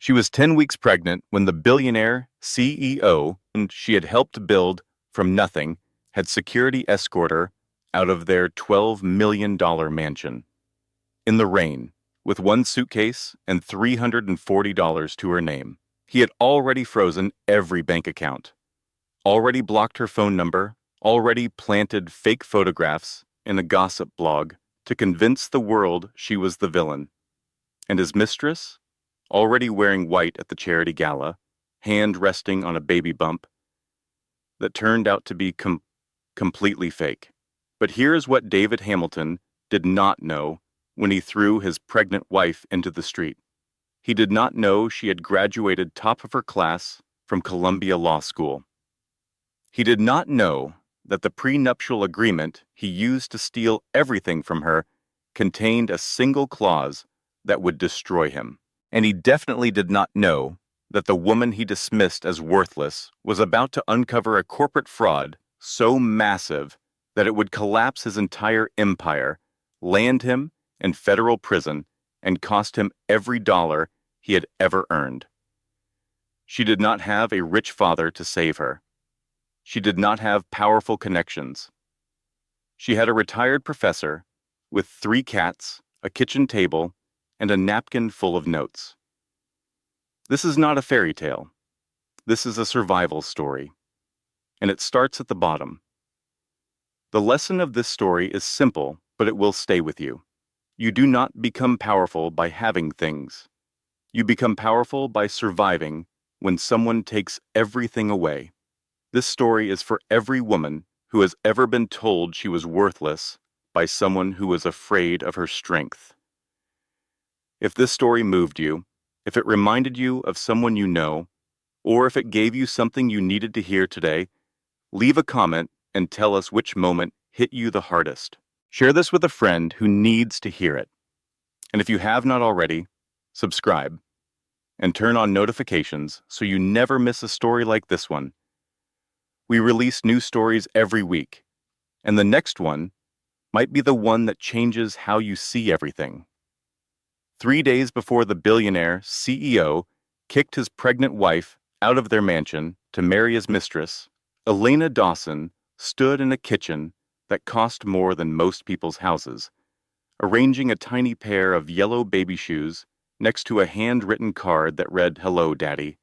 She was 10 weeks pregnant when the billionaire CEO she had helped build from nothing had security escort her out of their $12 million mansion. In the rain, with one suitcase and $340 to her name. He had already frozen every bank account, already blocked her phone number, already planted fake photographs in a gossip blog to convince the world she was the villain. And his mistress, already wearing white at the charity gala, hand resting on a baby bump, that turned out to be completely fake. But here's what David Hamilton did not know when he threw his pregnant wife into the street. He did not know she had graduated top of her class from Columbia Law School. He did not know that the prenuptial agreement he used to steal everything from her contained a single clause that would destroy him. And he definitely did not know that the woman he dismissed as worthless was about to uncover a corporate fraud so massive that it would collapse his entire empire, land him in federal prison, and cost him every dollar he had ever earned. She did not have a rich father to save her. She did not have powerful connections. She had a retired professor with 3 cats, a kitchen table, and a napkin full of notes. This is not a fairy tale. This is a survival story. And it starts at the bottom. The lesson of this story is simple, but it will stay with you. You do not become powerful by having things. You become powerful by surviving when someone takes everything away. This story is for every woman who has ever been told she was worthless by someone who was afraid of her strength. If this story moved you, if it reminded you of someone you know, or if it gave you something you needed to hear today, leave a comment and tell us which moment hit you the hardest. Share this with a friend who needs to hear it. And if you have not already, subscribe and turn on notifications so you never miss a story like this one. We release new stories every week, and the next one might be the one that changes how you see everything. 3 days before the billionaire CEO kicked his pregnant wife out of their mansion to marry his mistress, Elena Dawson stood in a kitchen that cost more than most people's houses, arranging a tiny pair of yellow baby shoes next to a handwritten card that read, "Hello, Daddy."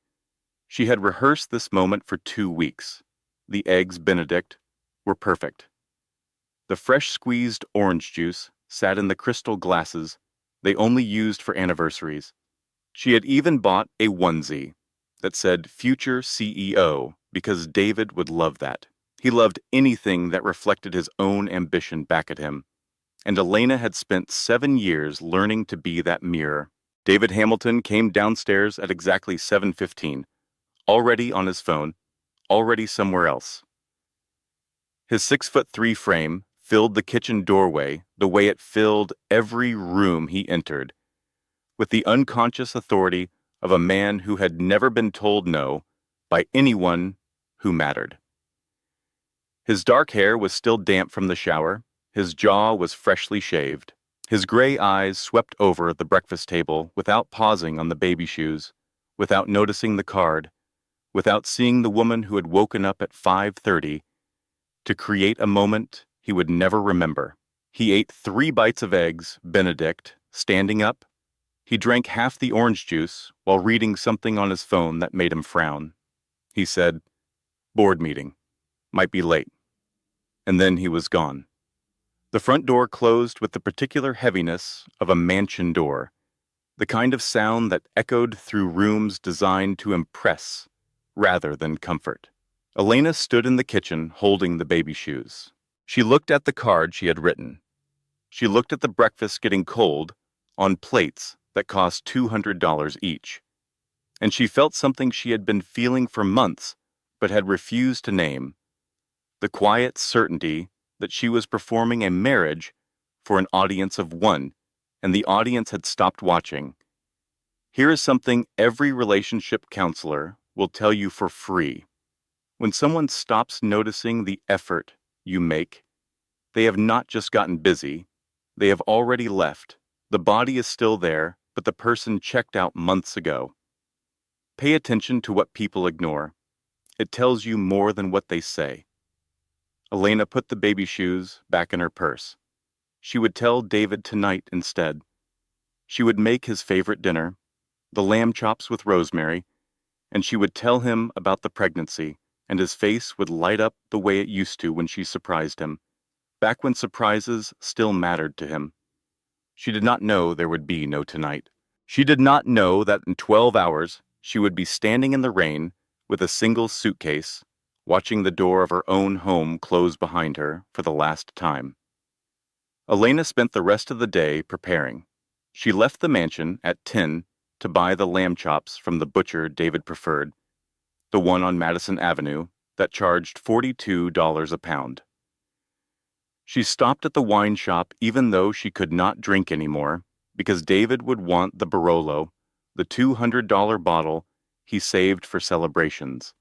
She had rehearsed this moment for 2 weeks. The eggs Benedict were perfect. The fresh squeezed orange juice sat in the crystal glasses they only used for anniversaries. She had even bought a onesie that said "Future CEO" because David would love that. He loved anything that reflected his own ambition back at him. And Elena had spent 7 years learning to be that mirror. David Hamilton came downstairs at exactly 7:15, already on his phone, already somewhere else. His 6'3" frame filled the kitchen doorway the way it filled every room he entered, with the unconscious authority of a man who had never been told no by anyone who mattered. His dark hair was still damp from the shower, his jaw was freshly shaved. His gray eyes swept over the breakfast table without pausing on the baby shoes, without noticing the card, without seeing the woman who had woken up at 5:30 to create a moment he would never remember. He ate 3 bites of eggs Benedict, standing up. He drank half the orange juice while reading something on his phone that made him frown. He said, "Board meeting. Might be late." And then he was gone. The front door closed with the particular heaviness of a mansion door, the kind of sound that echoed through rooms designed to impress rather than comfort. Elena stood in the kitchen holding the baby shoes. She looked at the card she had written. She looked at the breakfast getting cold on plates that cost $200 each. And she felt something she had been feeling for months but had refused to name. The quiet certainty that she was performing a marriage for an audience of 1, and the audience had stopped watching. Here is something every relationship counselor will tell you for free. When someone stops noticing the effort you make, they have not just gotten busy, they have already left. The body is still there, but the person checked out months ago. Pay attention to what people ignore. It tells you more than what they say. Elena put the baby shoes back in her purse. She would tell David tonight instead. She would make his favorite dinner, the lamb chops with rosemary, and she would tell him about the pregnancy, and his face would light up the way it used to when she surprised him, back when surprises still mattered to him. She did not know there would be no tonight. She did not know that in 12 hours she would be standing in the rain with a single suitcase, watching the door of her own home close behind her for the last time. Elena spent the rest of the day preparing. She left the mansion at 10 to buy the lamb chops from the butcher David preferred, the one on Madison Avenue that charged $42 a pound. She stopped at the wine shop even though she could not drink anymore, because David would want the Barolo, the $200 bottle he saved for celebrations.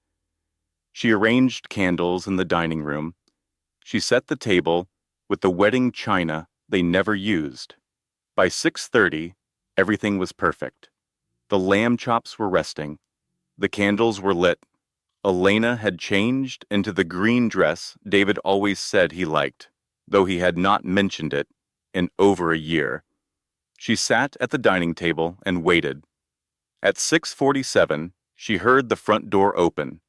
She arranged candles in the dining room. She set the table with the wedding china they never used. By 6:30, everything was perfect. The lamb chops were resting. The candles were lit. Elena had changed into the green dress David always said he liked, though he had not mentioned it in over a year. She sat at the dining table and waited. At 6:47, she heard the front door open.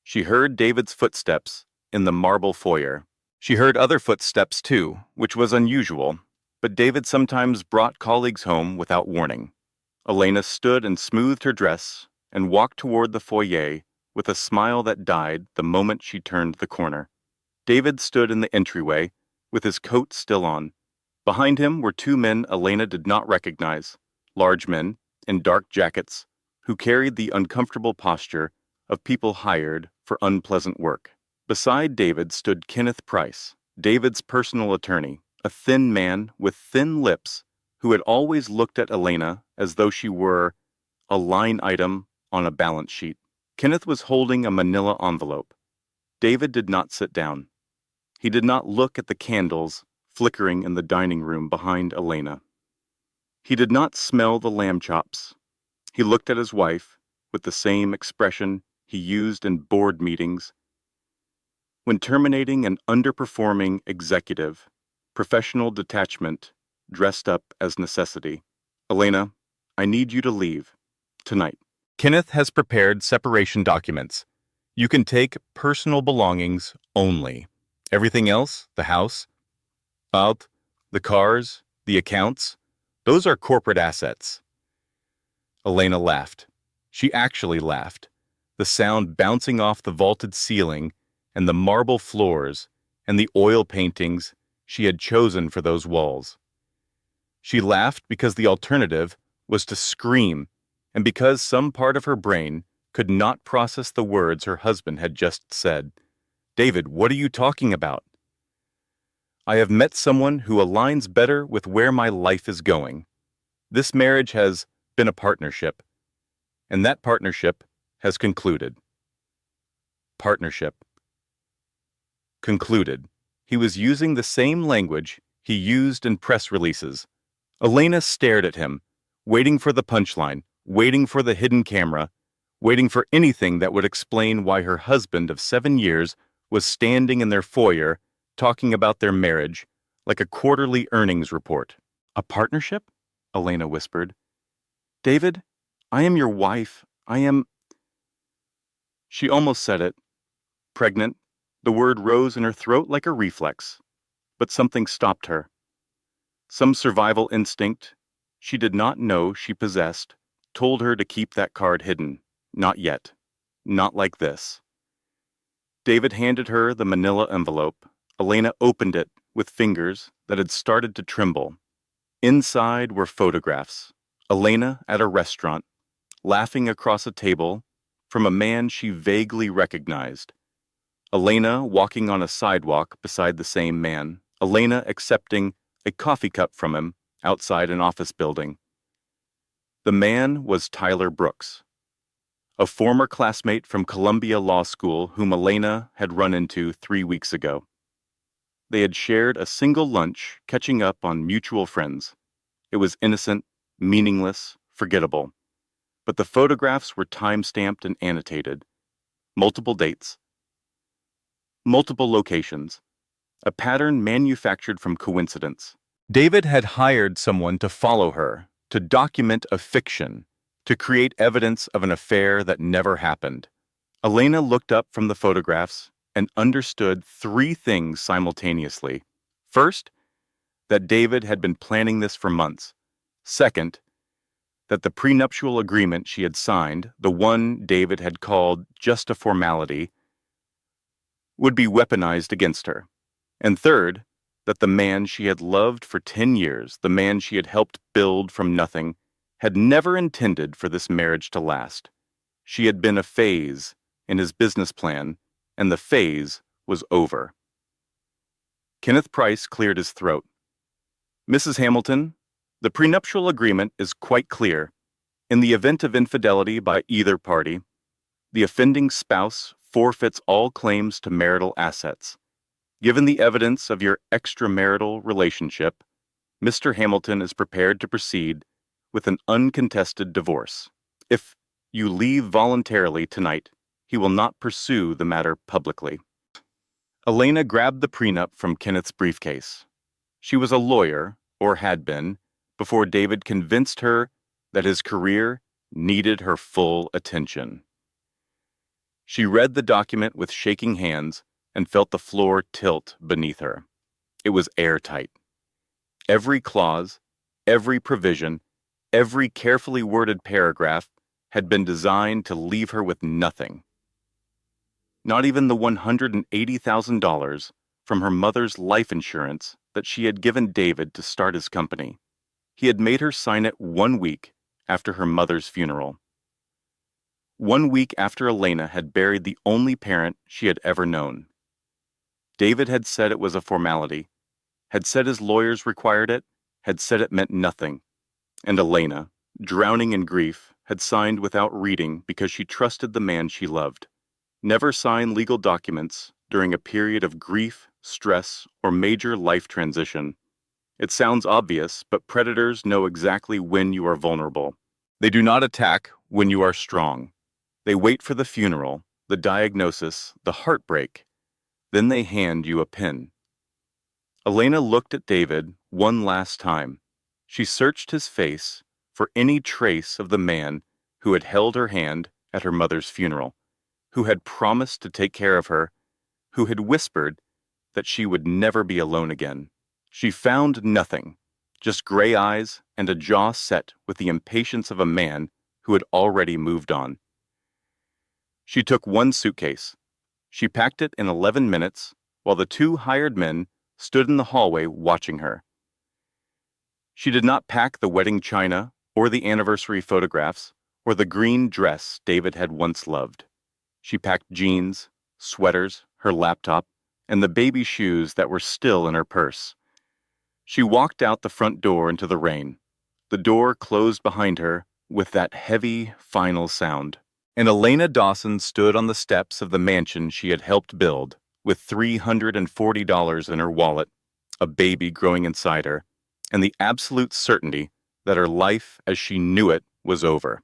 She heard David's footsteps in the marble foyer. She heard other footsteps too, which was unusual, but David sometimes brought colleagues home without warning. Elena stood and smoothed her dress and walked toward the foyer with a smile that died the moment she turned the corner. David stood in the entryway with his coat still on. Behind him were two men Elena did not recognize, large men in dark jackets who carried the uncomfortable posture of people hired for unpleasant work. Beside David stood Kenneth Price, David's personal attorney, a thin man with thin lips who had always looked at Elena as though she were a line item on a balance sheet. Kenneth was holding a manila envelope. David did not sit down. He did not look at the candles flickering in the dining room behind Elena. He did not smell the lamb chops. He looked at his wife with the same expression he used in board meetings when terminating an underperforming executive, professional detachment dressed up as necessity. Elena, I need you to leave tonight. Kenneth has prepared separation documents. You can take personal belongings only. Everything else, the house, out, the cars, the accounts, those are corporate assets. Elena laughed. She actually laughed, the sound bouncing off the vaulted ceiling and the marble floors and the oil paintings she had chosen for those walls. She laughed because the alternative was to scream, and because some part of her brain could not process the words her husband had just said. David, what are you talking about? I have met someone who aligns better with where my life is going. This marriage has been a partnership, and that partnership has concluded. Partnership. Concluded. He was using the same language he used in press releases. Elena stared at him, waiting for the punchline, waiting for the hidden camera, waiting for anything that would explain why her husband of 7 years was standing in their foyer talking about their marriage like a quarterly earnings report. A partnership? Elena whispered. David, I am your wife. I am... She almost said it. Pregnant, the word rose in her throat like a reflex, but something stopped her. Some survival instinct she did not know she possessed told her to keep that card hidden. Not yet. Not like this. David handed her the manila envelope. Elena opened it with fingers that had started to tremble. Inside were photographs. Elena at a restaurant, laughing across a table from a man she vaguely recognized. Elena walking on a sidewalk beside the same man. Elena accepting a coffee cup from him outside an office building. The man was Tyler Brooks, a former classmate from Columbia Law School whom Elena had run into 3 weeks ago. They had shared a single lunch, catching up on mutual friends. It was innocent, meaningless, forgettable. but the photographs were time-stamped and annotated. Multiple dates, multiple locations, a pattern manufactured from coincidence. David had hired someone to follow her, to document a fiction, to create evidence of an affair that never happened. Elena looked up from the photographs and understood three things simultaneously. First, that David had been planning this for months. Second, that the prenuptial agreement she had signed, the one David had called just a formality, would be weaponized against her. And third, that the man she had loved for 10 years, the man she had helped build from nothing, had never intended for this marriage to last. She had been a phase in his business plan, and the phase was over. Kenneth Price cleared his throat. Mrs. Hamilton, the prenuptial agreement is quite clear. In the event of infidelity by either party, the offending spouse forfeits all claims to marital assets. Given the evidence of your extramarital relationship, Mr. Hamilton is prepared to proceed with an uncontested divorce. If you leave voluntarily tonight, he will not pursue the matter publicly. Elena grabbed the prenup from Kenneth's briefcase. She was a lawyer, or had been, before David convinced her that his career needed her full attention. She read the document with shaking hands and felt the floor tilt beneath her. It was airtight. Every clause, every provision, every carefully worded paragraph had been designed to leave her with nothing. Not even the $180,000 from her mother's life insurance that she had given David to start his company. He had made her sign it 1 week after her mother's funeral. 1 week after Elena had buried the only parent she had ever known. David had said it was a formality, had said his lawyers required it, had said it meant nothing. And Elena, drowning in grief, had signed without reading because she trusted the man she loved. Never sign legal documents during a period of grief, stress, or major life transition. It sounds obvious, but predators know exactly when you are vulnerable. They do not attack when you are strong. They wait for the funeral, the diagnosis, the heartbreak. Then they hand you a pin. Elena looked at David one last time. She searched his face for any trace of the man who had held her hand at her mother's funeral, who had promised to take care of her, who had whispered that she would never be alone again. She found nothing, just gray eyes and a jaw set with the impatience of a man who had already moved on. She took one suitcase. She packed it in 11 minutes while the 2 hired men stood in the hallway watching her. She did not pack the wedding china or the anniversary photographs or the green dress David had once loved. She packed jeans, sweaters, her laptop, and the baby shoes that were still in her purse. She walked out the front door into the rain. The door closed behind her with that heavy, final sound. And Elena Dawson stood on the steps of the mansion she had helped build, with $340 in her wallet, a baby growing inside her, and the absolute certainty that her life as she knew it was over.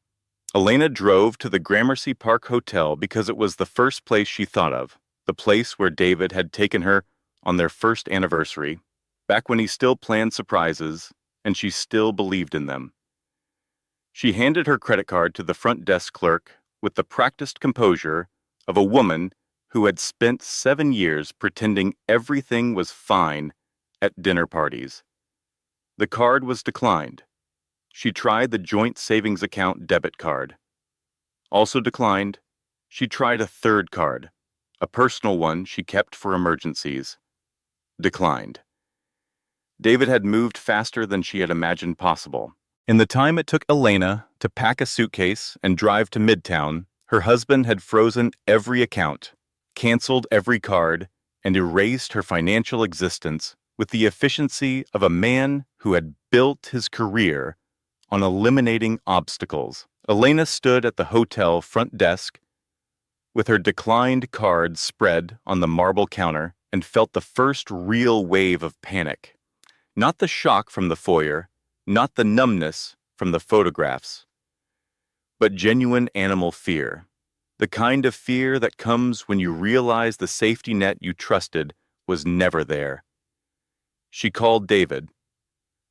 Elena drove to the Gramercy Park Hotel because it was the first place she thought of, the place where David had taken her on their first anniversary, back when he still planned surprises and she still believed in them. She handed her credit card to the front desk clerk with the practiced composure of a woman who had spent 7 years pretending everything was fine at dinner parties. The card was declined. She tried the joint savings account debit card. Also declined, she tried a third card, a personal one she kept for emergencies. Declined. David had moved faster than she had imagined possible. In the time it took Elena to pack a suitcase and drive to Midtown, her husband had frozen every account, canceled every card, and erased her financial existence with the efficiency of a man who had built his career on eliminating obstacles. Elena stood at the hotel front desk with her declined card spread on the marble counter and felt the first real wave of panic. Not the shock from the foyer, not the numbness from the photographs. but genuine animal fear. The kind of fear that comes when you realize the safety net you trusted was never there. She called David.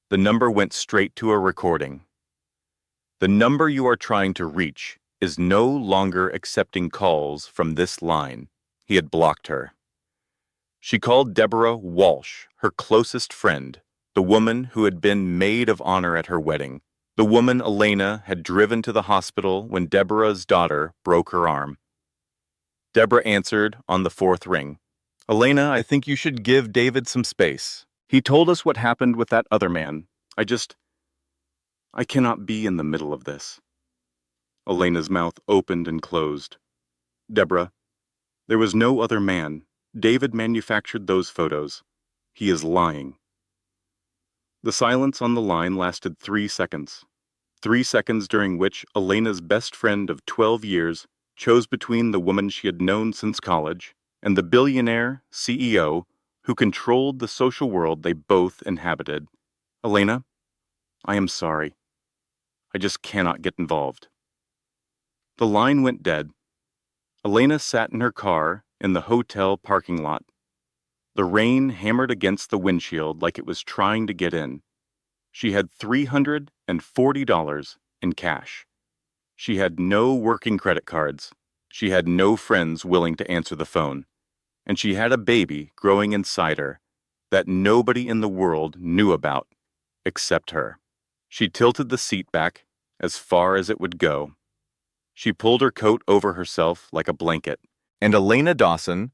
The number went straight to a recording. The number you are trying to reach is no longer accepting calls from this line. He had blocked her. She called Deborah Walsh, her closest friend, the woman who had been maid of honor at her wedding, the woman Elena had driven to the hospital when Deborah's daughter broke her arm. Deborah answered on the fourth ring. Elena, I think you should give David some space. He told us what happened with that other man. I cannot be in the middle of this. Elena's mouth opened and closed. Deborah, there was no other man. David manufactured those photos. He is lying. The silence on the line lasted 3 seconds. 3 seconds during which Elena's best friend of 12 years chose between the woman she had known since college and the billionaire CEO who controlled the social world they both inhabited. Elena, I am sorry. I just cannot get involved. The line went dead. Elena sat in her car in the hotel parking lot. The rain hammered against the windshield like it was trying to get in. She had $340 in cash. She had no working credit cards. She had no friends willing to answer the phone. And she had a baby growing inside her that nobody in the world knew about except her. She tilted the seat back as far as it would go. She pulled her coat over herself like a blanket. And Elena Dawson,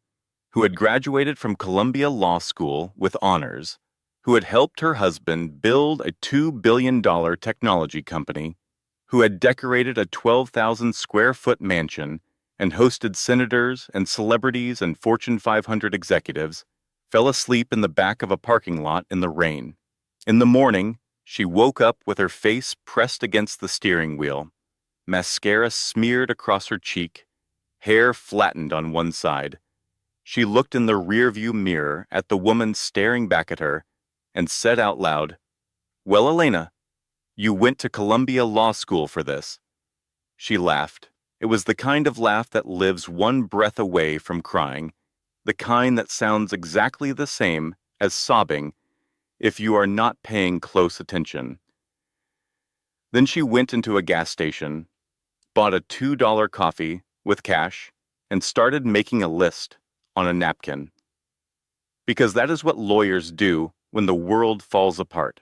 who had graduated from Columbia Law School with honors, who had helped her husband build a $2 billion technology company, who had decorated a 12,000 square foot mansion and hosted senators and celebrities and Fortune 500 executives, fell asleep in the back of a parking lot in the rain. In the morning, she woke up with her face pressed against the steering wheel, mascara smeared across her cheek, hair flattened on one side. She looked in the rearview mirror at the woman staring back at her and said out loud, Well, Elena, you went to Columbia Law School for this. She laughed. It was the kind of laugh that lives one breath away from crying, the kind that sounds exactly the same as sobbing if you are not paying close attention. Then she went into a gas station, bought a $2 coffee with cash, and started making a list on a napkin. Because that is what lawyers do when the world falls apart.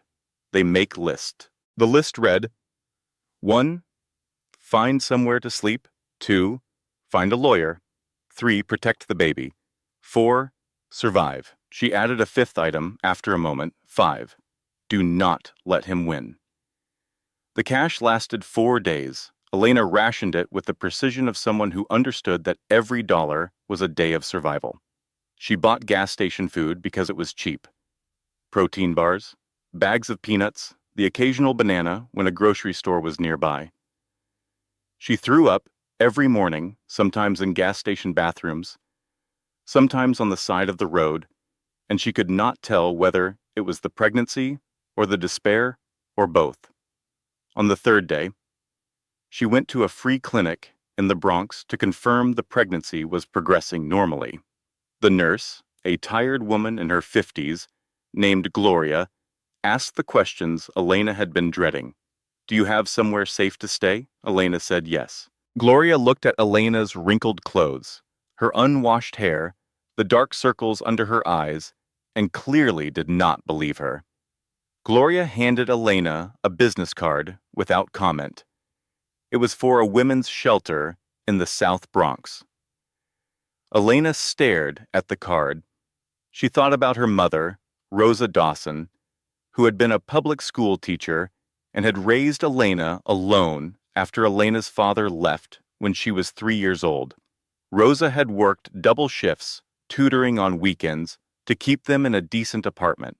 They make lists. The list read, 1. Find somewhere to sleep. 2. Find a lawyer. 3. Protect the baby. 4. Survive. She added a fifth item after a moment. 5. Do not let him win. The cash lasted 4 days. Elena rationed it with the precision of someone who understood that every dollar was a day of survival. She bought gas station food because it was cheap. Protein bars, bags of peanuts, the occasional banana when a grocery store was nearby. She threw up every morning, sometimes in gas station bathrooms, sometimes on the side of the road, and she could not tell whether it was the pregnancy or the despair or both. On the third day, she went to a free clinic in the Bronx to confirm the pregnancy was progressing normally. The nurse, a tired woman in her 50s, named Gloria, asked the questions Elena had been dreading. Do you have somewhere safe to stay? Elena said yes. Gloria looked at Elena's wrinkled clothes, her unwashed hair, the dark circles under her eyes, and clearly did not believe her. Gloria handed Elena a business card without comment. It was for a women's shelter in the South Bronx. Elena stared at the card. She thought about her mother, Rosa Dawson, who had been a public school teacher and had raised Elena alone after Elena's father left when she was 3 years old. Rosa had worked double shifts, tutoring on weekends, to keep them in a decent apartment.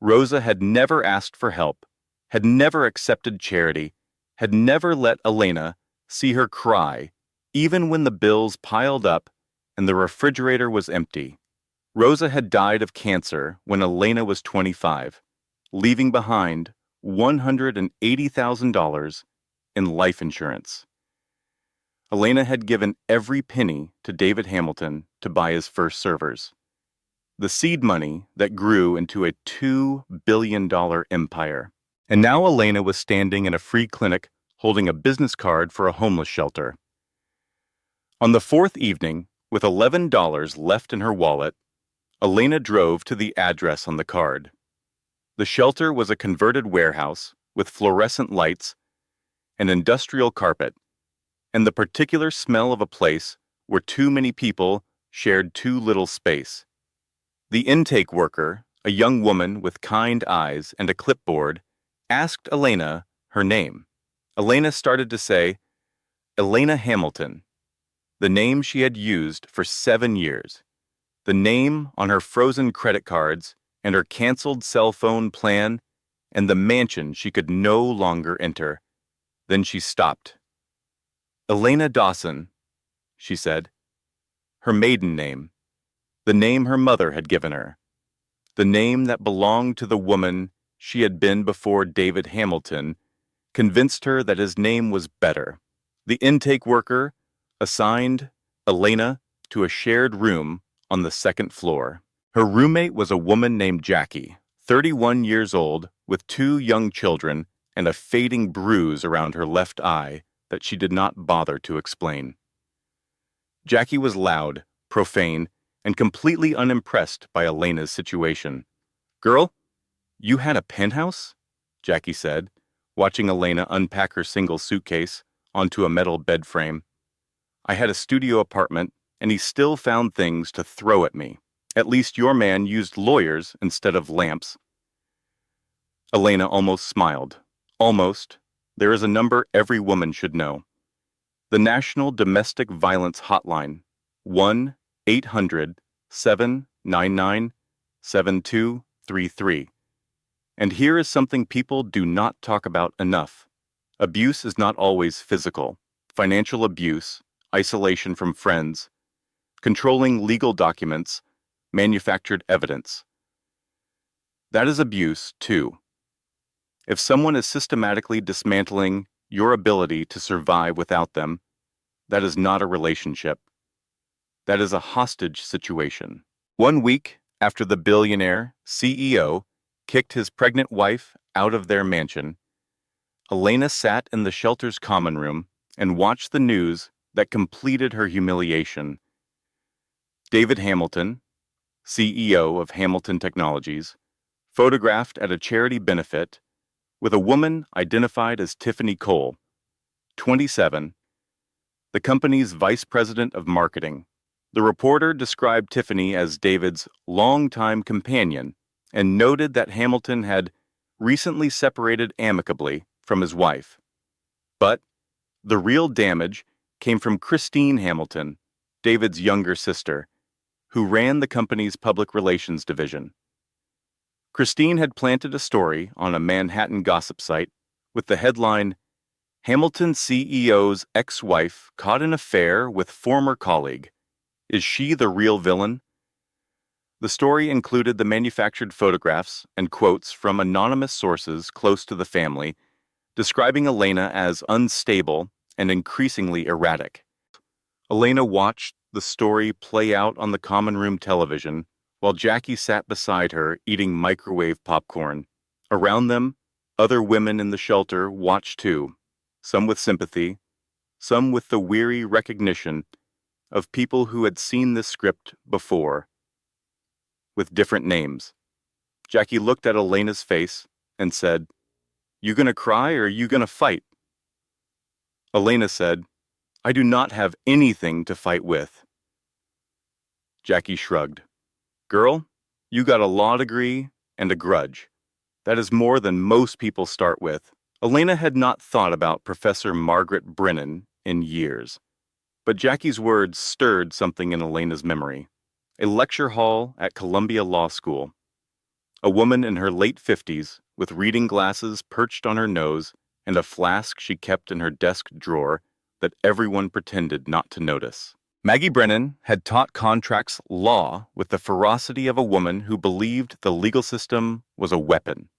Rosa had never asked for help, had never accepted charity, had never let Elena see her cry, even when the bills piled up and the refrigerator was empty. Rosa had died of cancer when Elena was 25, leaving behind $180,000 in life insurance. Elena had given every penny to David Hamilton to buy his first servers. The seed money that grew into a $2 billion empire. And now Elena was standing in a free clinic holding a business card for a homeless shelter. On the fourth evening, with $11 left in her wallet, Elena drove to the address on the card. The shelter was a converted warehouse with fluorescent lights, an industrial carpet, and the particular smell of a place where too many people shared too little space. The intake worker, a young woman with kind eyes and a clipboard, asked Elena her name. Elena started to say, Elena Hamilton, the name she had used for 7 years, the name on her frozen credit cards and her canceled cell phone plan, and the mansion she could no longer enter. Then she stopped. Elena Dawson, she said. Her maiden name, the name her mother had given her, the name that belonged to the woman she had been before David Hamilton, convinced her that his name was better. The intake worker assigned Elena to a shared room on the second floor. Her roommate was a woman named Jackie, 31 years old, with 2 young children and a fading bruise around her left eye that she did not bother to explain. Jackie was loud, profane, and completely unimpressed by Elena's situation. Girl, you had a penthouse? Jackie said, watching Elena unpack her single suitcase onto a metal bed frame. I had a studio apartment, and he still found things to throw at me. At least your man used lawyers instead of lamps. Elena almost smiled. Almost. There is a number every woman should know. The National Domestic Violence Hotline, 1-800-799-7233. And here is something people do not talk about enough. Abuse is not always physical. Financial abuse, isolation from friends, controlling legal documents, manufactured evidence. That is abuse, too. If someone is systematically dismantling your ability to survive without them, that is not a relationship. That is a hostage situation. 1 week after the billionaire CEO kicked his pregnant wife out of their mansion, Elena sat in the shelter's common room and watched the news that completed her humiliation. David Hamilton, CEO of Hamilton Technologies, photographed at a charity benefit with a woman identified as Tiffany Cole, 27, the company's vice president of marketing. The reporter described Tiffany as David's longtime companion and noted that Hamilton had recently separated amicably from his wife. But the real damage came from Christine Hamilton, David's younger sister, who ran the company's public relations division. Christine had planted a story on a Manhattan gossip site with the headline, Hamilton CEO's ex-wife caught in affair with former colleague. Is she the real villain? The story included the manufactured photographs and quotes from anonymous sources close to the family, describing Elena as unstable and increasingly erratic. Elena watched the story play out on the common room television while Jackie sat beside her eating microwave popcorn. Around them, other women in the shelter watched too, some with sympathy, some with the weary recognition of people who had seen this script before, with different names. Jackie looked at Elena's face and said, You gonna cry or you gonna fight? Elena said, I do not have anything to fight with. Jackie shrugged. Girl, you got a law degree and a grudge. That is more than most people start with. Elena had not thought about Professor Margaret Brennan in years, but Jackie's words stirred something in Elena's memory. A lecture hall at Columbia Law School. A woman in her late 50s with reading glasses perched on her nose and a flask she kept in her desk drawer that everyone pretended not to notice. Maggie Brennan had taught contracts law with the ferocity of a woman who believed the legal system was a weapon,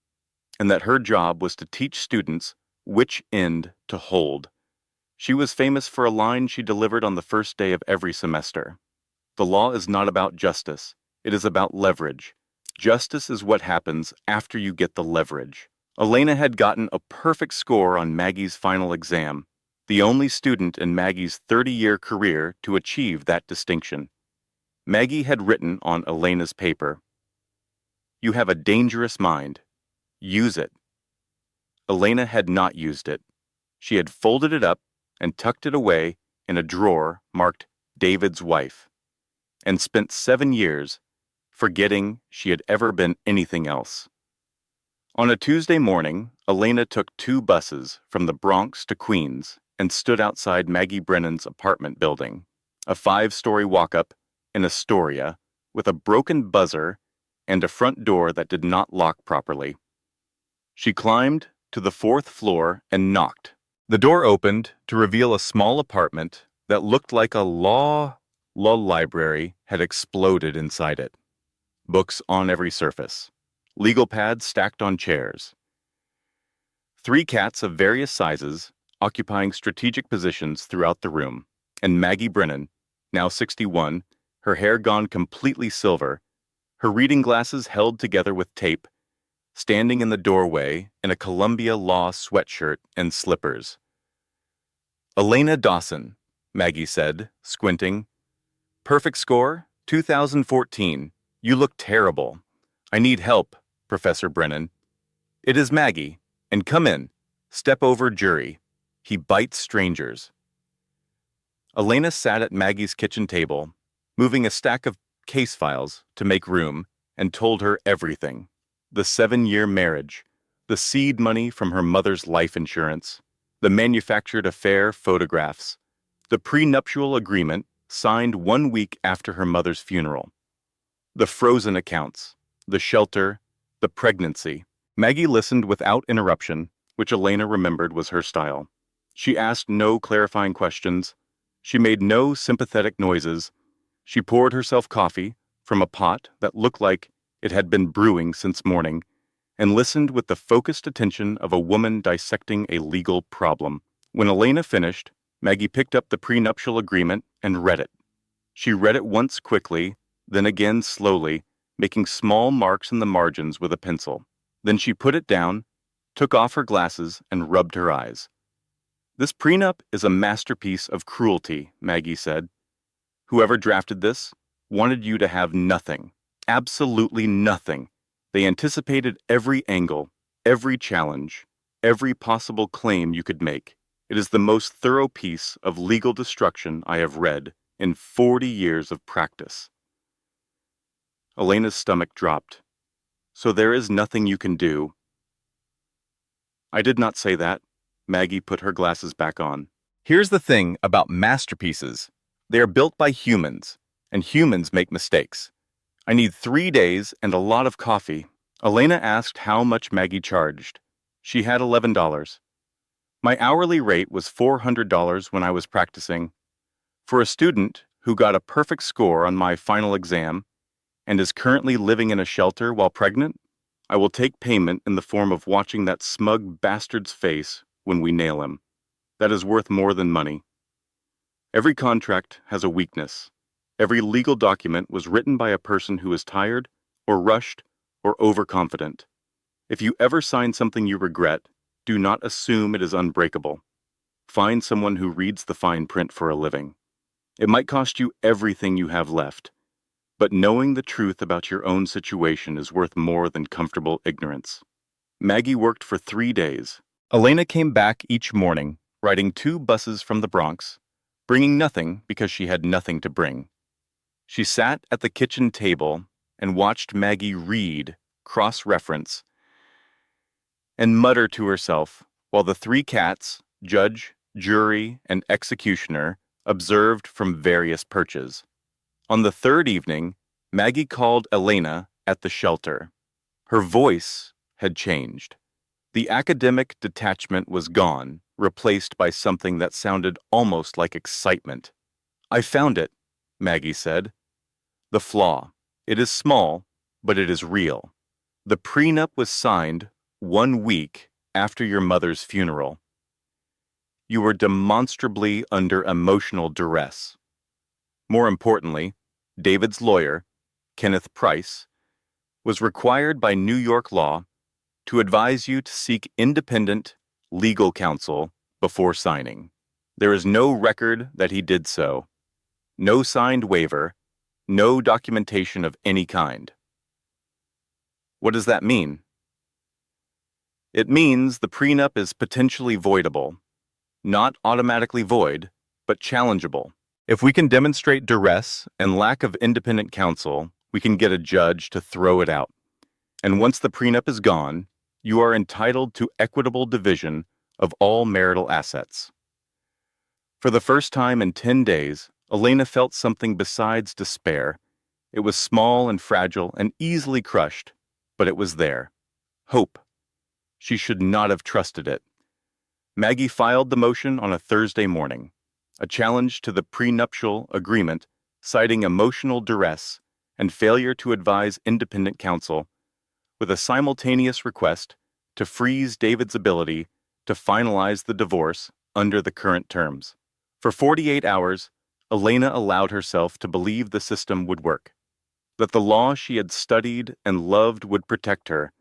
and that her job was to teach students which end to hold. She was famous for a line she delivered on the first day of every semester. The law is not about justice. It is about leverage. Justice is what happens after you get the leverage. Elena had gotten a perfect score on Maggie's final exam, the only student in Maggie's 30-year career to achieve that distinction. Maggie had written on Elena's paper, "You have a dangerous mind. Use it." Elena had not used it. She had folded it up and tucked it away in a drawer marked David's wife, and spent 7 years forgetting she had ever been anything else. On a Tuesday morning, Elena took 2 buses from the Bronx to Queens and stood outside Maggie Brennan's apartment building, a 5-story walk-up in Astoria with a broken buzzer and a front door that did not lock properly. She climbed to the 4th floor and knocked. The door opened to reveal a small apartment that looked like a law library had exploded inside it. Books on every surface. Legal pads stacked on chairs. 3 cats of various sizes occupying strategic positions throughout the room, and Maggie Brennan, now 61, her hair gone completely silver, her reading glasses held together with tape, standing in the doorway in a Columbia Law sweatshirt and slippers. "Elena Dawson," Maggie said, squinting. "Perfect score, 2014. You look terrible. I need help, Professor Brennan." "It is Maggie. And come in. Step over jury. He bites strangers." Elena sat at Maggie's kitchen table, moving a stack of case files to make room, and told her everything. The 7-year marriage, the seed money from her mother's life insurance, the manufactured affair photographs, the prenuptial agreement signed 1 week after her mother's funeral, the frozen accounts, the shelter, the pregnancy. Maggie listened without interruption, which Elena remembered was her style. She asked no clarifying questions. She made no sympathetic noises. She poured herself coffee from a pot that looked like it had been brewing since morning, and listened with the focused attention of a woman dissecting a legal problem. When Elena finished, Maggie picked up the prenuptial agreement and read it. She read it once quickly, then again slowly, making small marks in the margins with a pencil. Then she put it down, took off her glasses, and rubbed her eyes. "This prenup is a masterpiece of cruelty," Maggie said. "Whoever drafted this wanted you to have nothing, absolutely nothing. They anticipated every angle, every challenge, every possible claim you could make. It is the most thorough piece of legal destruction I have read in 40 years of practice." Elena's stomach dropped. "So there is nothing you can do?" "I did not say that." Maggie put her glasses back on. "Here's the thing about masterpieces. They are built by humans, and humans make mistakes. I need 3 days and a lot of coffee." Elena asked how much Maggie charged. She had $11. "My hourly rate was $400 when I was practicing. For a student who got a perfect score on my final exam and is currently living in a shelter while pregnant, I will take payment in the form of watching that smug bastard's face when we nail him. That is worth more than money. Every contract has a weakness. Every legal document was written by a person who is tired, or rushed, or overconfident. If you ever sign something you regret, do not assume it is unbreakable. Find someone who reads the fine print for a living. It might cost you everything you have left, but knowing the truth about your own situation is worth more than comfortable ignorance." Maggie worked for 3 days. Elena came back each morning, riding 2 buses from the Bronx, bringing nothing because she had nothing to bring. She sat at the kitchen table and watched Maggie read, cross-reference, and mutter to herself while the 3 cats, judge, jury, and executioner, observed from various perches. On the 3rd evening, Maggie called Elena at the shelter. Her voice had changed. The academic detachment was gone, replaced by something that sounded almost like excitement. "I found it," Maggie said. "The flaw. It is small, but it is real. The prenup was signed 1 week after your mother's funeral. You were demonstrably under emotional duress. More importantly, David's lawyer, Kenneth Price, was required by New York law to advise you to seek independent legal counsel before signing. There is no record that he did so, no signed waiver, no documentation of any kind. What does that mean? It means the prenup is potentially voidable, not automatically void, but challengeable. If we can demonstrate duress and lack of independent counsel, we can get a judge to throw it out. And once the prenup is gone, you are entitled to equitable division of all marital assets. For the first time in 10 days, Elena felt something besides despair. It was small and fragile and easily crushed, but it was there. Hope. She should not have trusted it. Maggie filed the motion on a Thursday morning, a challenge to the prenuptial agreement, citing emotional duress and failure to advise independent counsel, with a simultaneous request to freeze David's ability to finalize the divorce under the current terms. For 48 hours, Elena allowed herself to believe the system would work, that the law she had studied and loved would protect her,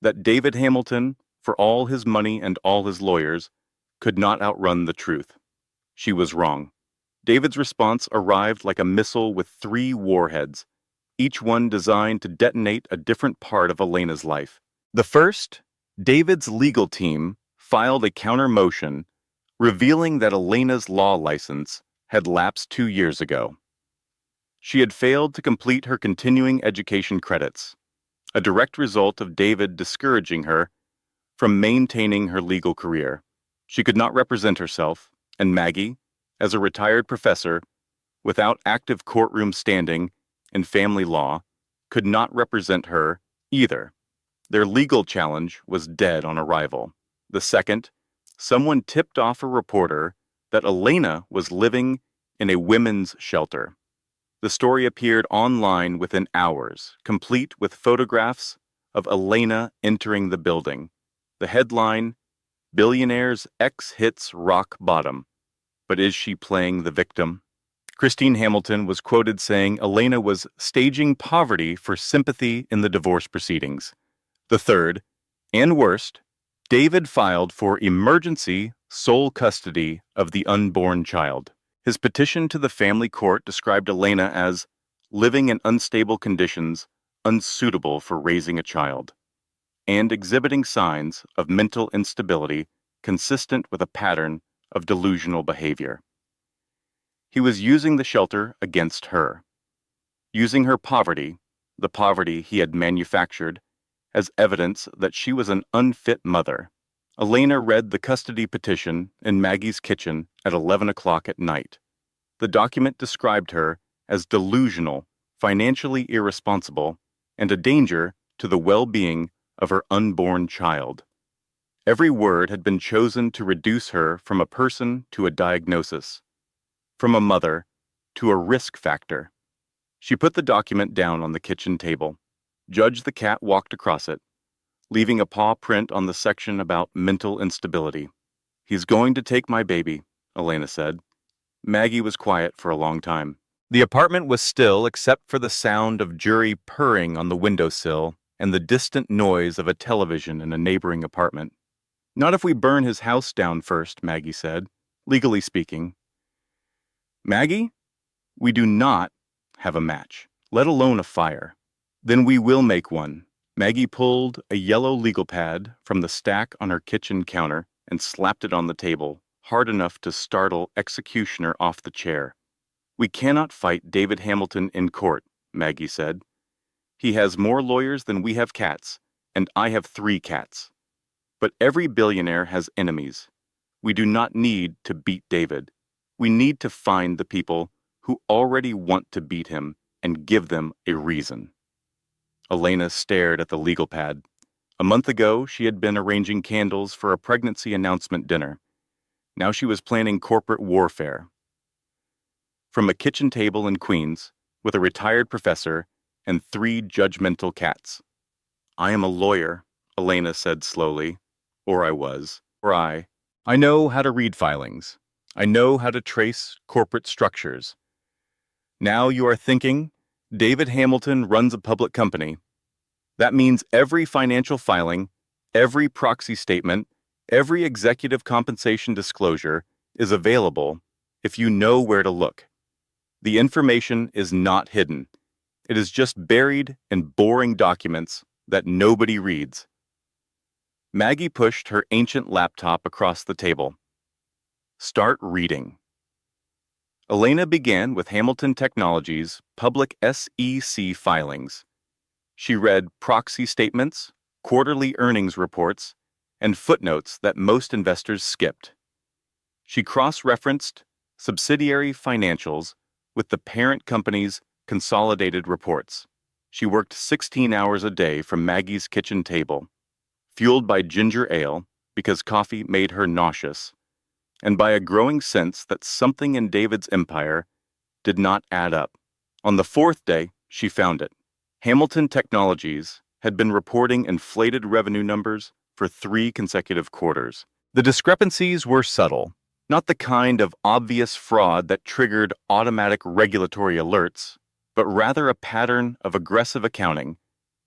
that David Hamilton, for all his money and all his lawyers, could not outrun the truth. She was wrong. David's response arrived like a missile with 3 warheads, each one designed to detonate a different part of Elena's life. The first, David's legal team filed a counter motion revealing that Elena's law license had lapsed 2 years ago. She had failed to complete her continuing education credits, a direct result of David discouraging her from maintaining her legal career. She could not represent herself, and Maggie, as a retired professor, without active courtroom standing in family law, could not represent her either. Their legal challenge was dead on arrival. The second, someone tipped off a reporter that Elena was living in a women's shelter. The story appeared online within hours, complete with photographs of Elena entering the building. The headline, "Billionaire's ex hits rock bottom, but is she playing the victim?" Christine Hamilton was quoted saying Elena was staging poverty for sympathy in the divorce proceedings. The third, and worst, David filed for emergency sole custody of the unborn child. His petition to the family court described Elena as living in unstable conditions unsuitable for raising a child, and exhibiting signs of mental instability consistent with a pattern of delusional behavior. He was using the shelter against her, using her poverty, the poverty he had manufactured, as evidence that she was an unfit mother. Elena read the custody petition in Maggie's kitchen at 11 o'clock at night. The document described her as delusional, financially irresponsible, and a danger to the well-being of her unborn child. Every word had been chosen to reduce her from a person to a diagnosis, from a mother to a risk factor. She put the document down on the kitchen table. Judge the cat walked across it, leaving a paw print on the section about mental instability. "He's going to take my baby," Elena said. Maggie was quiet for a long time. The apartment was still except for the sound of jury purring on the windowsill and the distant noise of a television in a neighboring apartment. "Not if we burn his house down first," Maggie said, legally speaking. "Maggie, we do not have a match, let alone a fire." "Then we will make one." Maggie pulled a yellow legal pad from the stack on her kitchen counter and slapped it on the table, hard enough to startle executioner off the chair. "We cannot fight David Hamilton in court," Maggie said. "He has more lawyers than we have cats, and I have 3 cats. But every billionaire has enemies. We do not need to beat David. We need to find the people who already want to beat him and give them a reason." Elena stared at the legal pad. A month ago, she had been arranging candles for a pregnancy announcement dinner. Now she was planning corporate warfare. From a kitchen table in Queens, with a retired professor and 3 judgmental cats. "I am a lawyer," Elena said slowly. "Or I was. Or I I know how to read filings. I know how to trace corporate structures. Now you are thinking, David Hamilton runs a public company. That means every financial filing, every proxy statement, every executive compensation disclosure is available if you know where to look. The information is not hidden. It is just buried in boring documents that nobody reads. Maggie pushed her ancient laptop across the table. Start reading. Elena began with Hamilton Technologies' public SEC filings. She read proxy statements, quarterly earnings reports, and footnotes that most investors skipped. She cross-referenced subsidiary financials with the parent company's consolidated reports. She worked 16 hours a day from Maggie's kitchen table, fueled by ginger ale because coffee made her nauseous, and by a growing sense that something in David's empire did not add up. On the fourth day, she found it. Hamilton Technologies had been reporting inflated revenue numbers for 3 consecutive quarters. The discrepancies were subtle, not the kind of obvious fraud that triggered automatic regulatory alerts, but rather a pattern of aggressive accounting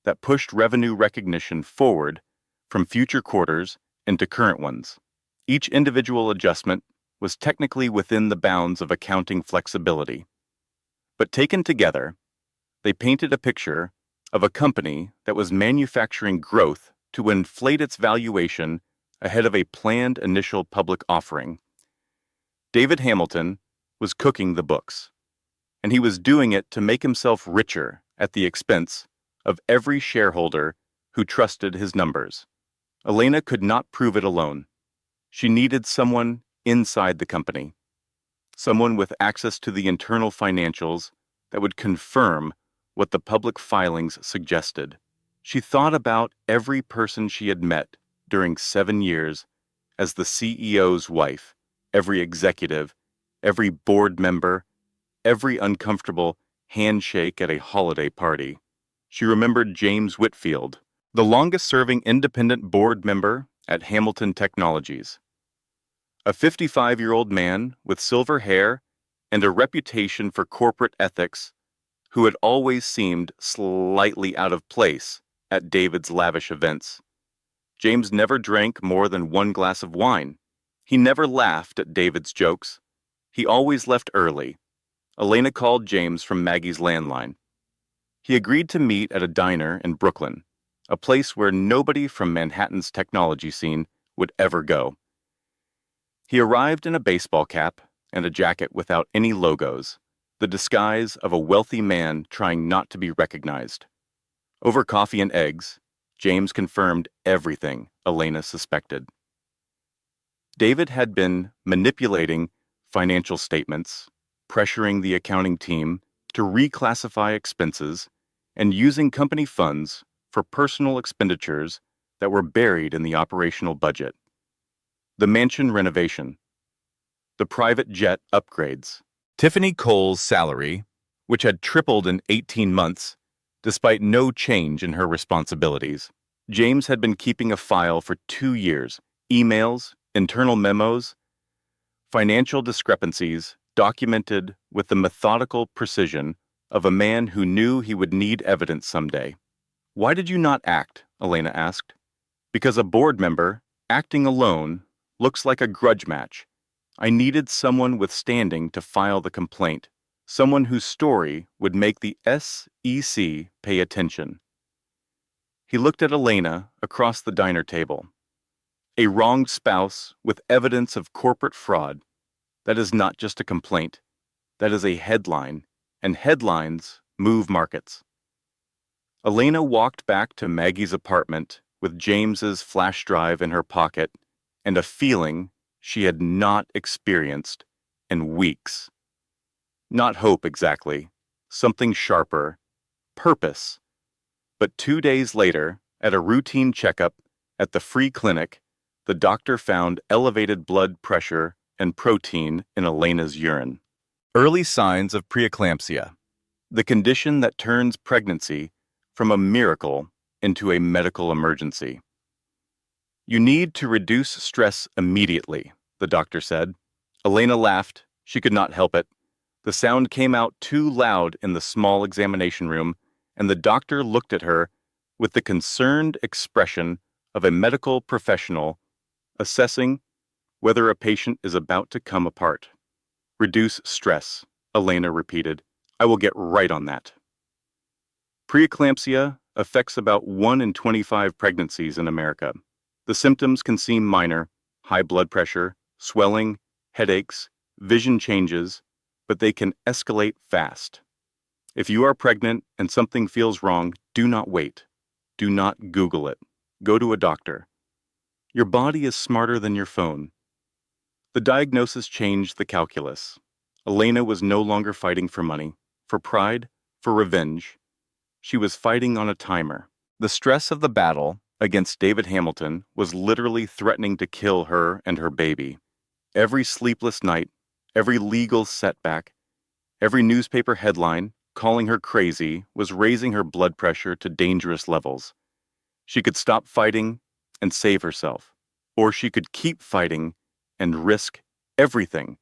that pushed revenue recognition forward from future quarters into current ones. Each individual adjustment was technically within the bounds of accounting flexibility. But taken together, they painted a picture of a company that was manufacturing growth to inflate its valuation ahead of a planned initial public offering. David Hamilton was cooking the books, and he was doing it to make himself richer at the expense of every shareholder who trusted his numbers. Elena could not prove it alone. She needed someone inside the company, someone with access to the internal financials that would confirm what the public filings suggested. She thought about every person she had met during 7 years as the CEO's wife, every executive, every board member, every uncomfortable handshake at a holiday party. She remembered James Whitfield, the longest-serving independent board member at Hamilton Technologies. A 55-year-old man with silver hair and a reputation for corporate ethics who had always seemed slightly out of place at David's lavish events. James never drank more than 1 glass of wine. He never laughed at David's jokes. He always left early. Elena called James from Maggie's landline. He agreed to meet at a diner in Brooklyn, a place where nobody from Manhattan's technology scene would ever go. He arrived in a baseball cap and a jacket without any logos, the disguise of a wealthy man trying not to be recognized. Over coffee and eggs, James confirmed everything Elena suspected. David had been manipulating financial statements, pressuring the accounting team to reclassify expenses, and using company funds for personal expenditures that were buried in the operational budget. The mansion renovation, the private jet upgrades, Tiffany Cole's salary, which had tripled in 18 months, despite no change in her responsibilities. James had been keeping a file for 2 years, emails, internal memos, financial discrepancies documented with the methodical precision of a man who knew he would need evidence someday. "Why did you not act?" Elena asked. "Because a board member, acting alone, looks like a grudge match. I needed someone with standing to file the complaint, someone whose story would make the SEC pay attention." He looked at Elena across the diner table. A wronged spouse with evidence of corporate fraud. That is not just a complaint. That is a headline, and headlines move markets. Elena walked back to Maggie's apartment with James's flash drive in her pocket and a feeling she had not experienced in weeks. Not hope exactly, something sharper, purpose. But 2 days later, at a routine checkup at the free clinic, the doctor found elevated blood pressure and protein in Elena's urine. Early signs of preeclampsia, the condition that turns pregnancy from a miracle into a medical emergency. You need to reduce stress immediately, the doctor said. Elena laughed. She could not help it. The sound came out too loud in the small examination room, and the doctor looked at her with the concerned expression of a medical professional assessing whether a patient is about to come apart. Reduce stress, Elena repeated. I will get right on that. Preeclampsia affects about 1 in 25 pregnancies in America. The symptoms can seem minor: high blood pressure, swelling, headaches, vision changes, but they can escalate fast. If you are pregnant and something feels wrong, do not wait. Do not Google it. Go to a doctor. Your body is smarter than your phone. The diagnosis changed the calculus. Elena was no longer fighting for money, for pride, for revenge. She was fighting on a timer. The stress of the battle against David Hamilton was literally threatening to kill her and her baby. Every sleepless night, every legal setback, every newspaper headline calling her crazy was raising her blood pressure to dangerous levels. She could stop fighting and save herself, or she could keep fighting and risk everything.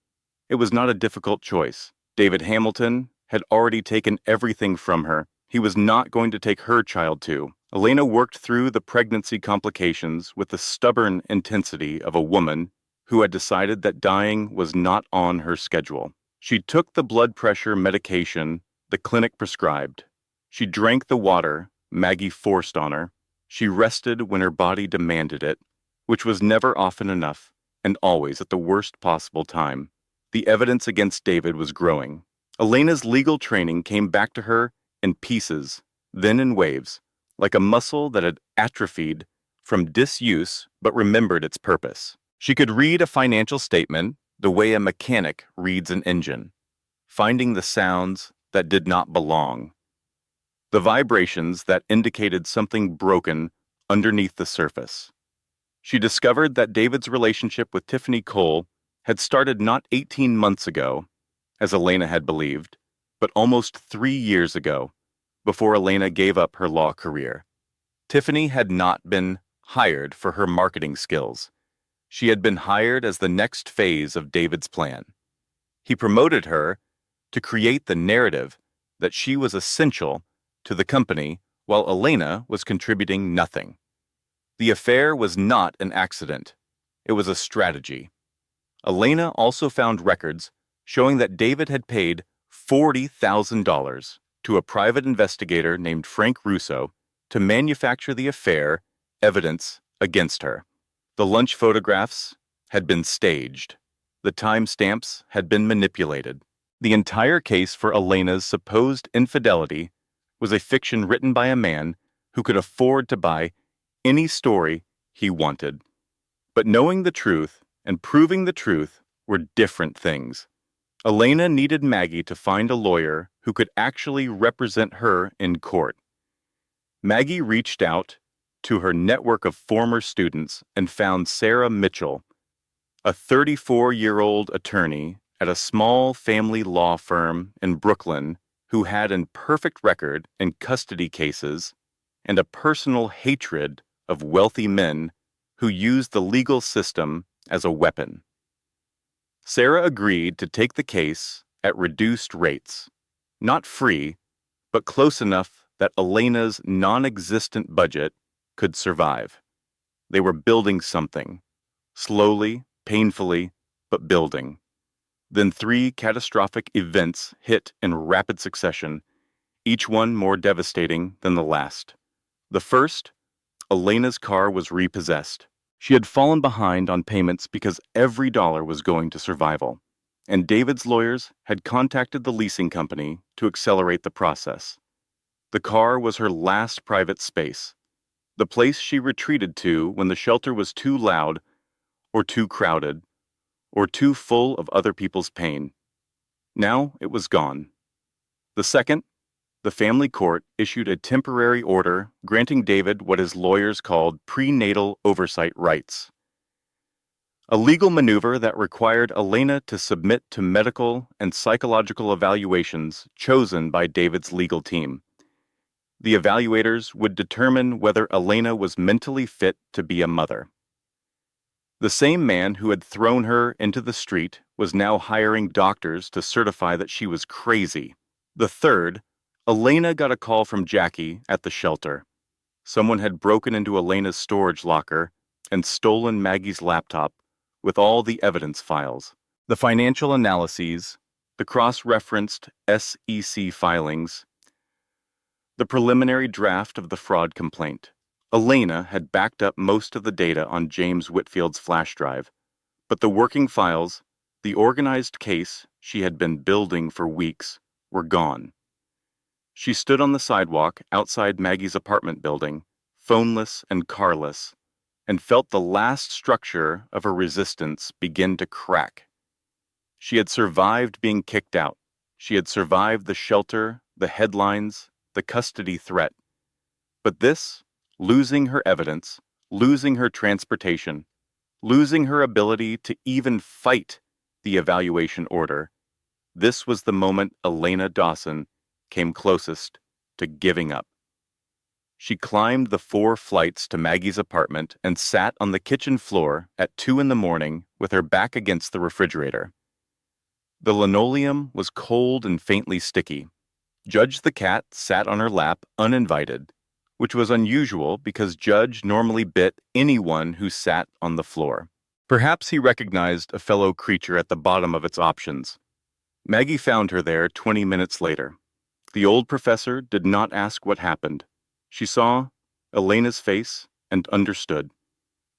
It was not a difficult choice. David Hamilton had already taken everything from her. He was not going to take her child too. Elena worked through the pregnancy complications with the stubborn intensity of a woman who had decided that dying was not on her schedule. She took the blood pressure medication the clinic prescribed. She drank the water Maggie forced on her. She rested when her body demanded it, which was never often enough, and always at the worst possible time. The evidence against David was growing. Elena's legal training came back to her in pieces, then in waves, like a muscle that had atrophied from disuse but remembered its purpose. She could read a financial statement the way a mechanic reads an engine, finding the sounds that did not belong, the vibrations that indicated something broken underneath the surface. She discovered that David's relationship with Tiffany Cole had started not 18 months ago, as Elena had believed, but almost 3 years ago, before Elena gave up her law career. Tiffany had not been hired for her marketing skills. She had been hired as the next phase of David's plan. He promoted her to create the narrative that she was essential to the company while Elena was contributing nothing. The affair was not an accident. It was a strategy. Elena also found records showing that David had paid $40,000 to a private investigator named Frank Russo to manufacture the affair evidence against her. The lunch photographs had been staged. The timestamps had been manipulated. The entire case for Elena's supposed infidelity was a fiction written by a man who could afford to buy any story he wanted. But knowing the truth and proving the truth were different things. Elena needed Maggie to find a lawyer who could actually represent her in court. Maggie reached out to her network of former students and found Sarah Mitchell, a 34-year-old attorney at a small family law firm in Brooklyn who had a perfect record in custody cases and a personal hatred of wealthy men who used the legal system as a weapon. Sarah agreed to take the case at reduced rates, not free, but close enough that Elena's non-existent budget could survive. They were building something, slowly, painfully, but building. Then 3 catastrophic events hit in rapid succession, each one more devastating than the last. The first, Elena's car was repossessed. She had fallen behind on payments because every dollar was going to survival, and David's lawyers had contacted the leasing company to accelerate the process. The car was her last private space, the place she retreated to when the shelter was too loud or too crowded or too full of other people's pain. Now it was gone. The second, the family court issued a temporary order granting David what his lawyers called prenatal oversight rights, a legal maneuver that required Elena to submit to medical and psychological evaluations chosen by David's legal team. The evaluators would determine whether Elena was mentally fit to be a mother. The same man who had thrown her into the street was now hiring doctors to certify that she was crazy. The third, Elena got a call from Jackie at the shelter. Someone had broken into Elena's storage locker and stolen Maggie's laptop with all the evidence files. The financial analyses, the cross-referenced SEC filings, the preliminary draft of the fraud complaint. Elena had backed up most of the data on James Whitfield's flash drive, but the working files, the organized case she had been building for weeks, were gone. She stood on the sidewalk outside Maggie's apartment building, phoneless and carless, and felt the last structure of her resistance begin to crack. She had survived being kicked out. She had survived the shelter, the headlines, the custody threat. But this, losing her evidence, losing her transportation, losing her ability to even fight the evaluation order, this was the moment Elena Dawson came closest to giving up. She climbed the 4 flights to Maggie's apartment and sat on the kitchen floor at 2 a.m. with her back against the refrigerator. The linoleum was cold and faintly sticky. Judge the cat sat on her lap uninvited, which was unusual because Judge normally bit anyone who sat on the floor. Perhaps he recognized a fellow creature at the bottom of its options. Maggie found her there 20 minutes later. The old professor did not ask what happened. She saw Elena's face and understood.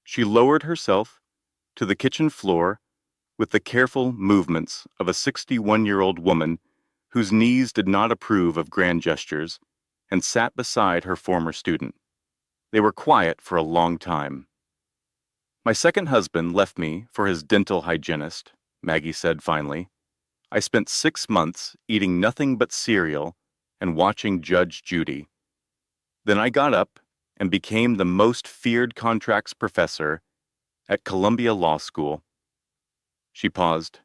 She lowered herself to the kitchen floor with the careful movements of a 61-year-old woman whose knees did not approve of grand gestures, and sat beside her former student. They were quiet for a long time. "My second husband left me for his dental hygienist," Maggie said finally. "I spent 6 months eating nothing but cereal and watching Judge Judy. Then I got up and became the most feared contracts professor at Columbia Law School." She paused.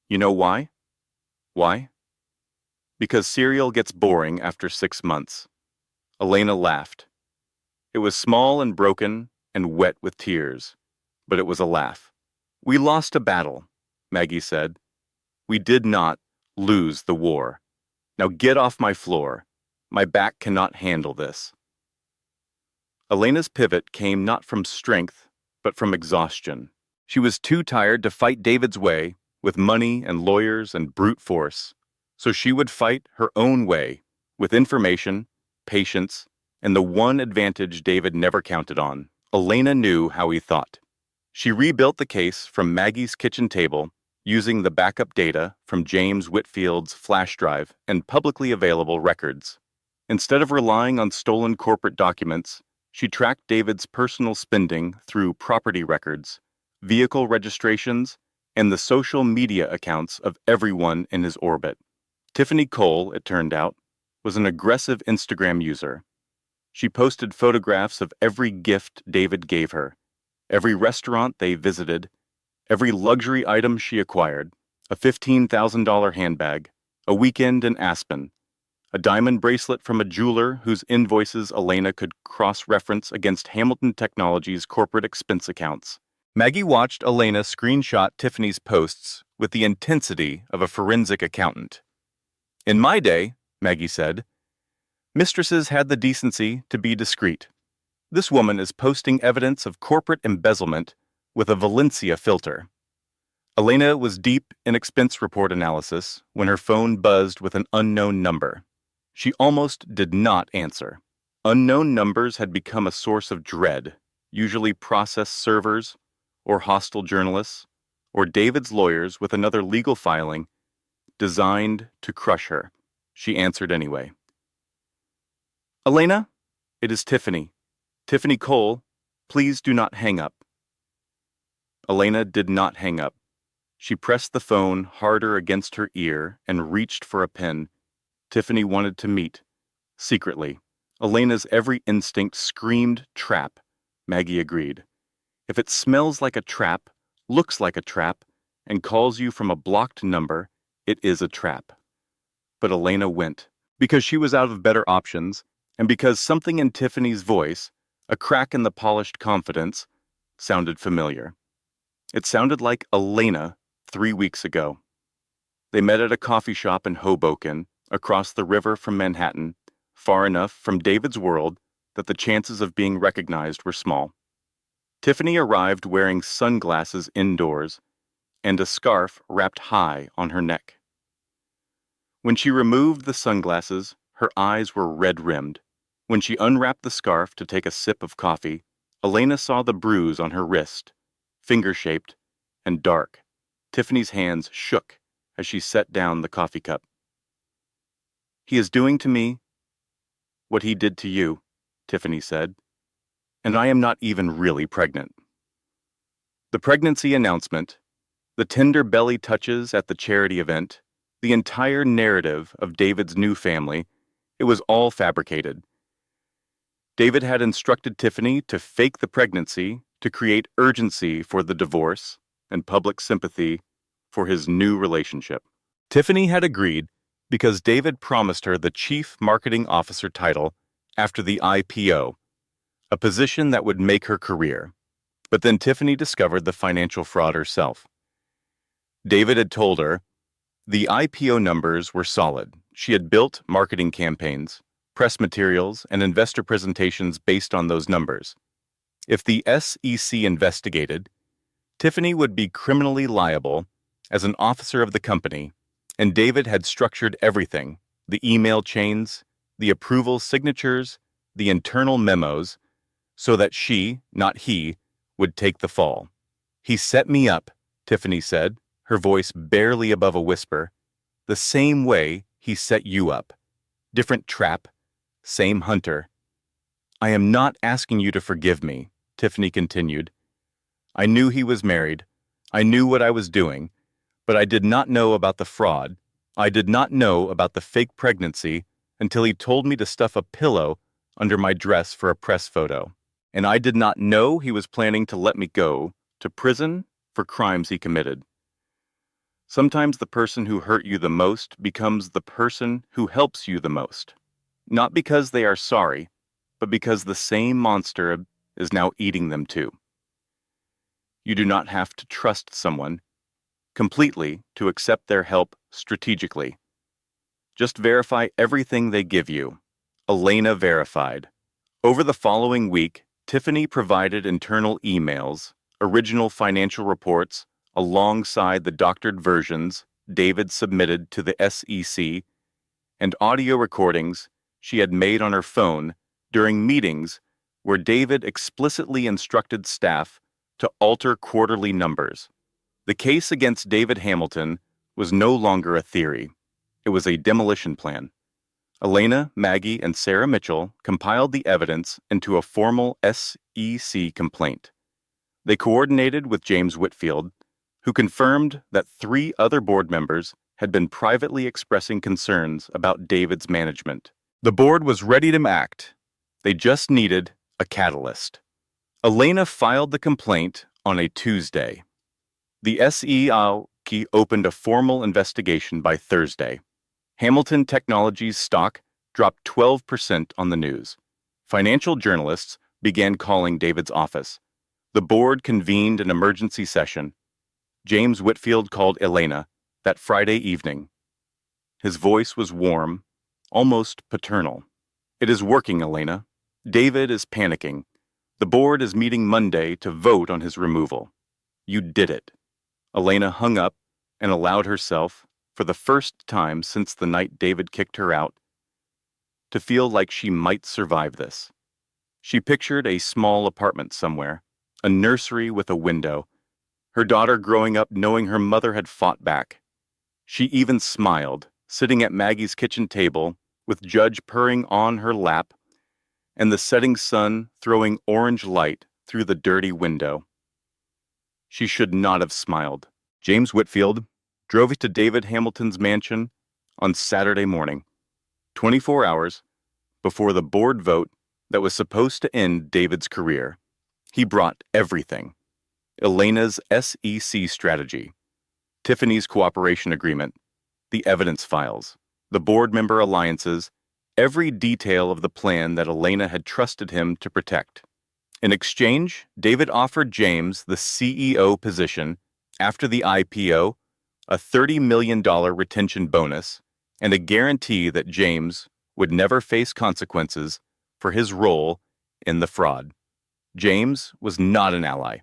"You know why?" "Why?" "Because cereal gets boring after 6 months." Elena laughed. It was small and broken and wet with tears, but it was a laugh. "We lost a battle," Maggie said. "We did not lose the war. Now get off my floor. My back cannot handle this." Elena's pivot came not from strength, but from exhaustion. She was too tired to fight David's way with money and lawyers and brute force, so she would fight her own way with information, patience, and the one advantage David never counted on. Elena knew how he thought. She rebuilt the case from Maggie's kitchen table using the backup data from James Whitfield's flash drive and publicly available records. Instead of relying on stolen corporate documents, she tracked David's personal spending through property records, vehicle registrations, and the social media accounts of everyone in his orbit. Tiffany Cole, it turned out, was an aggressive Instagram user. She posted photographs of every gift David gave her, every restaurant they visited, every luxury item she acquired, a $15,000 handbag, a weekend in Aspen, a diamond bracelet from a jeweler whose invoices Elena could cross-reference against Hamilton Technology's corporate expense accounts. Maggie watched Elena screenshot Tiffany's posts with the intensity of a forensic accountant. "In my day," Maggie said, "mistresses had the decency to be discreet. This woman is posting evidence of corporate embezzlement with a Valencia filter." Elena was deep in expense report analysis when her phone buzzed with an unknown number. She almost did not answer. Unknown numbers had become a source of dread, usually process servers, or hostile journalists, or David's lawyers with another legal filing designed to crush her. She answered anyway. "Elena, it is Tiffany. Tiffany Cole, please do not hang up." Elena did not hang up. She pressed the phone harder against her ear and reached for a pen. Tiffany wanted to meet. Secretly, Elena's every instinct screamed trap. Maggie agreed. If it smells like a trap, looks like a trap, and calls you from a blocked number, it is a trap. But Elena went, because she was out of better options, and because something in Tiffany's voice, a crack in the polished confidence, sounded familiar. It sounded like Elena 3 weeks ago. They met at a coffee shop in Hoboken, across the river from Manhattan, far enough from David's world that the chances of being recognized were small. Tiffany arrived wearing sunglasses indoors and a scarf wrapped high on her neck. When she removed the sunglasses, her eyes were red-rimmed. When she unwrapped the scarf to take a sip of coffee, Elena saw the bruise on her wrist, finger-shaped and dark. Tiffany's hands shook as she set down the coffee cup. "He is doing to me what he did to you," Tiffany said, "and I am not even really pregnant." The pregnancy announcement, the tender belly touches at the charity event, the entire narrative of David's new family, it was all fabricated. David had instructed Tiffany to fake the pregnancy to create urgency for the divorce and public sympathy for his new relationship. Tiffany had agreed because David promised her the Chief Marketing Officer title after the IPO, a position that would make her career. But then Tiffany discovered the financial fraud herself. David had told her the IPO numbers were solid. She had built marketing campaigns, press materials, and investor presentations based on those numbers. If the SEC investigated, Tiffany would be criminally liable as an officer of the company, and David had structured everything, the email chains, the approval signatures, the internal memos, so that she, not he, would take the fall. "He set me up," Tiffany said, her voice barely above a whisper, "the same way he set you up. Different trap, same hunter." "I am not asking you to forgive me," Tiffany continued. "I knew he was married. I knew what I was doing, but I did not know about the fraud. I did not know about the fake pregnancy until he told me to stuff a pillow under my dress for a press photo. And I did not know he was planning to let me go to prison for crimes he committed." Sometimes the person who hurt you the most becomes the person who helps you the most. Not because they are sorry, but because the same monster is now eating them too. You do not have to trust someone completely to accept their help strategically. Just verify everything they give you. Elena verified. Over the following week, Tiffany provided internal emails, original financial reports, alongside the doctored versions David submitted to the SEC, and audio recordings she had made on her phone during meetings where David explicitly instructed staff to alter quarterly numbers. The case against David Hamilton was no longer a theory. It was a demolition plan. Elena, Maggie, and Sarah Mitchell compiled the evidence into a formal SEC complaint. They coordinated with James Whitfield, who confirmed that 3 other board members had been privately expressing concerns about David's management. The board was ready to act. They just needed a catalyst. Elena filed the complaint on a Tuesday. The SEC opened a formal investigation by Thursday. Hamilton Technologies stock dropped 12% on the news. Financial journalists began calling David's office. The board convened an emergency session. James Whitfield called Elena that Friday evening. His voice was warm, almost paternal. "It is working, Elena. David is panicking. The board is meeting Monday to vote on his removal. You did it." Elena hung up and allowed herself, for the first time since the night David kicked her out, to feel like she might survive this. She pictured a small apartment somewhere, a nursery with a window, her daughter growing up knowing her mother had fought back. She even smiled, sitting at Maggie's kitchen table, with Judge purring on her lap, and the setting sun throwing orange light through the dirty window. She should not have smiled. James Whitfield drove to David Hamilton's mansion on Saturday morning, 24 hours before the board vote that was supposed to end David's career. He brought everything: Elena's SEC strategy, Tiffany's cooperation agreement, the evidence files, the board member alliances, every detail of the plan that Elena had trusted him to protect. In exchange, David offered James the CEO position after the IPO, a $30 million retention bonus, and a guarantee that James would never face consequences for his role in the fraud. James was not an ally.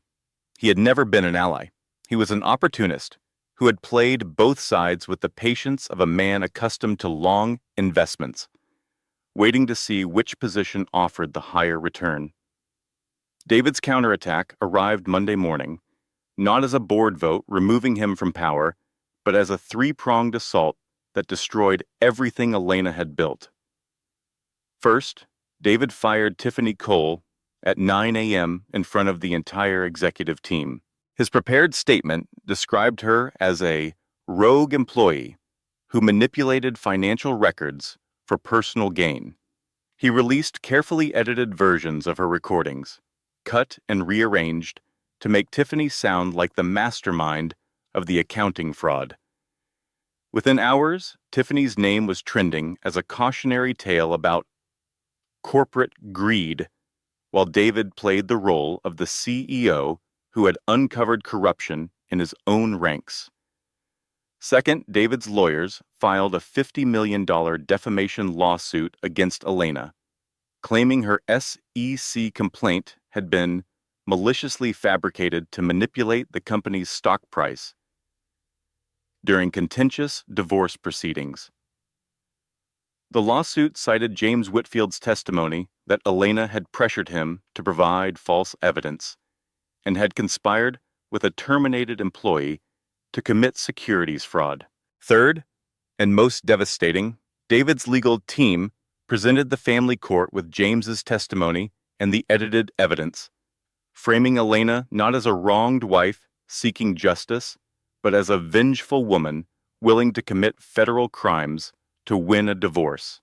He had never been an ally. He was an opportunist who had played both sides with the patience of a man accustomed to long investments, waiting to see which position offered the higher return. David's counterattack arrived Monday morning, not as a board vote removing him from power, but as a three-pronged assault that destroyed everything Elena had built. First, David fired Tiffany Cole at 9 a.m. in front of the entire executive team. His prepared statement described her as a rogue employee who manipulated financial records for personal gain. He released carefully edited versions of her recordings, cut and rearranged to make Tiffany sound like the mastermind of the accounting fraud. Within hours, Tiffany's name was trending as a cautionary tale about corporate greed, while David played the role of the CEO who had uncovered corruption in his own ranks. Second, David's lawyers filed a $50 million defamation lawsuit against Elena, claiming her SEC complaint had been maliciously fabricated to manipulate the company's stock price during contentious divorce proceedings. The lawsuit cited James Whitfield's testimony that Elena had pressured him to provide false evidence and had conspired with a terminated employee to commit securities fraud. Third, and most devastating, David's legal team presented the family court with James's testimony and the edited evidence, framing Elena not as a wronged wife seeking justice, but as a vengeful woman willing to commit federal crimes to win a divorce.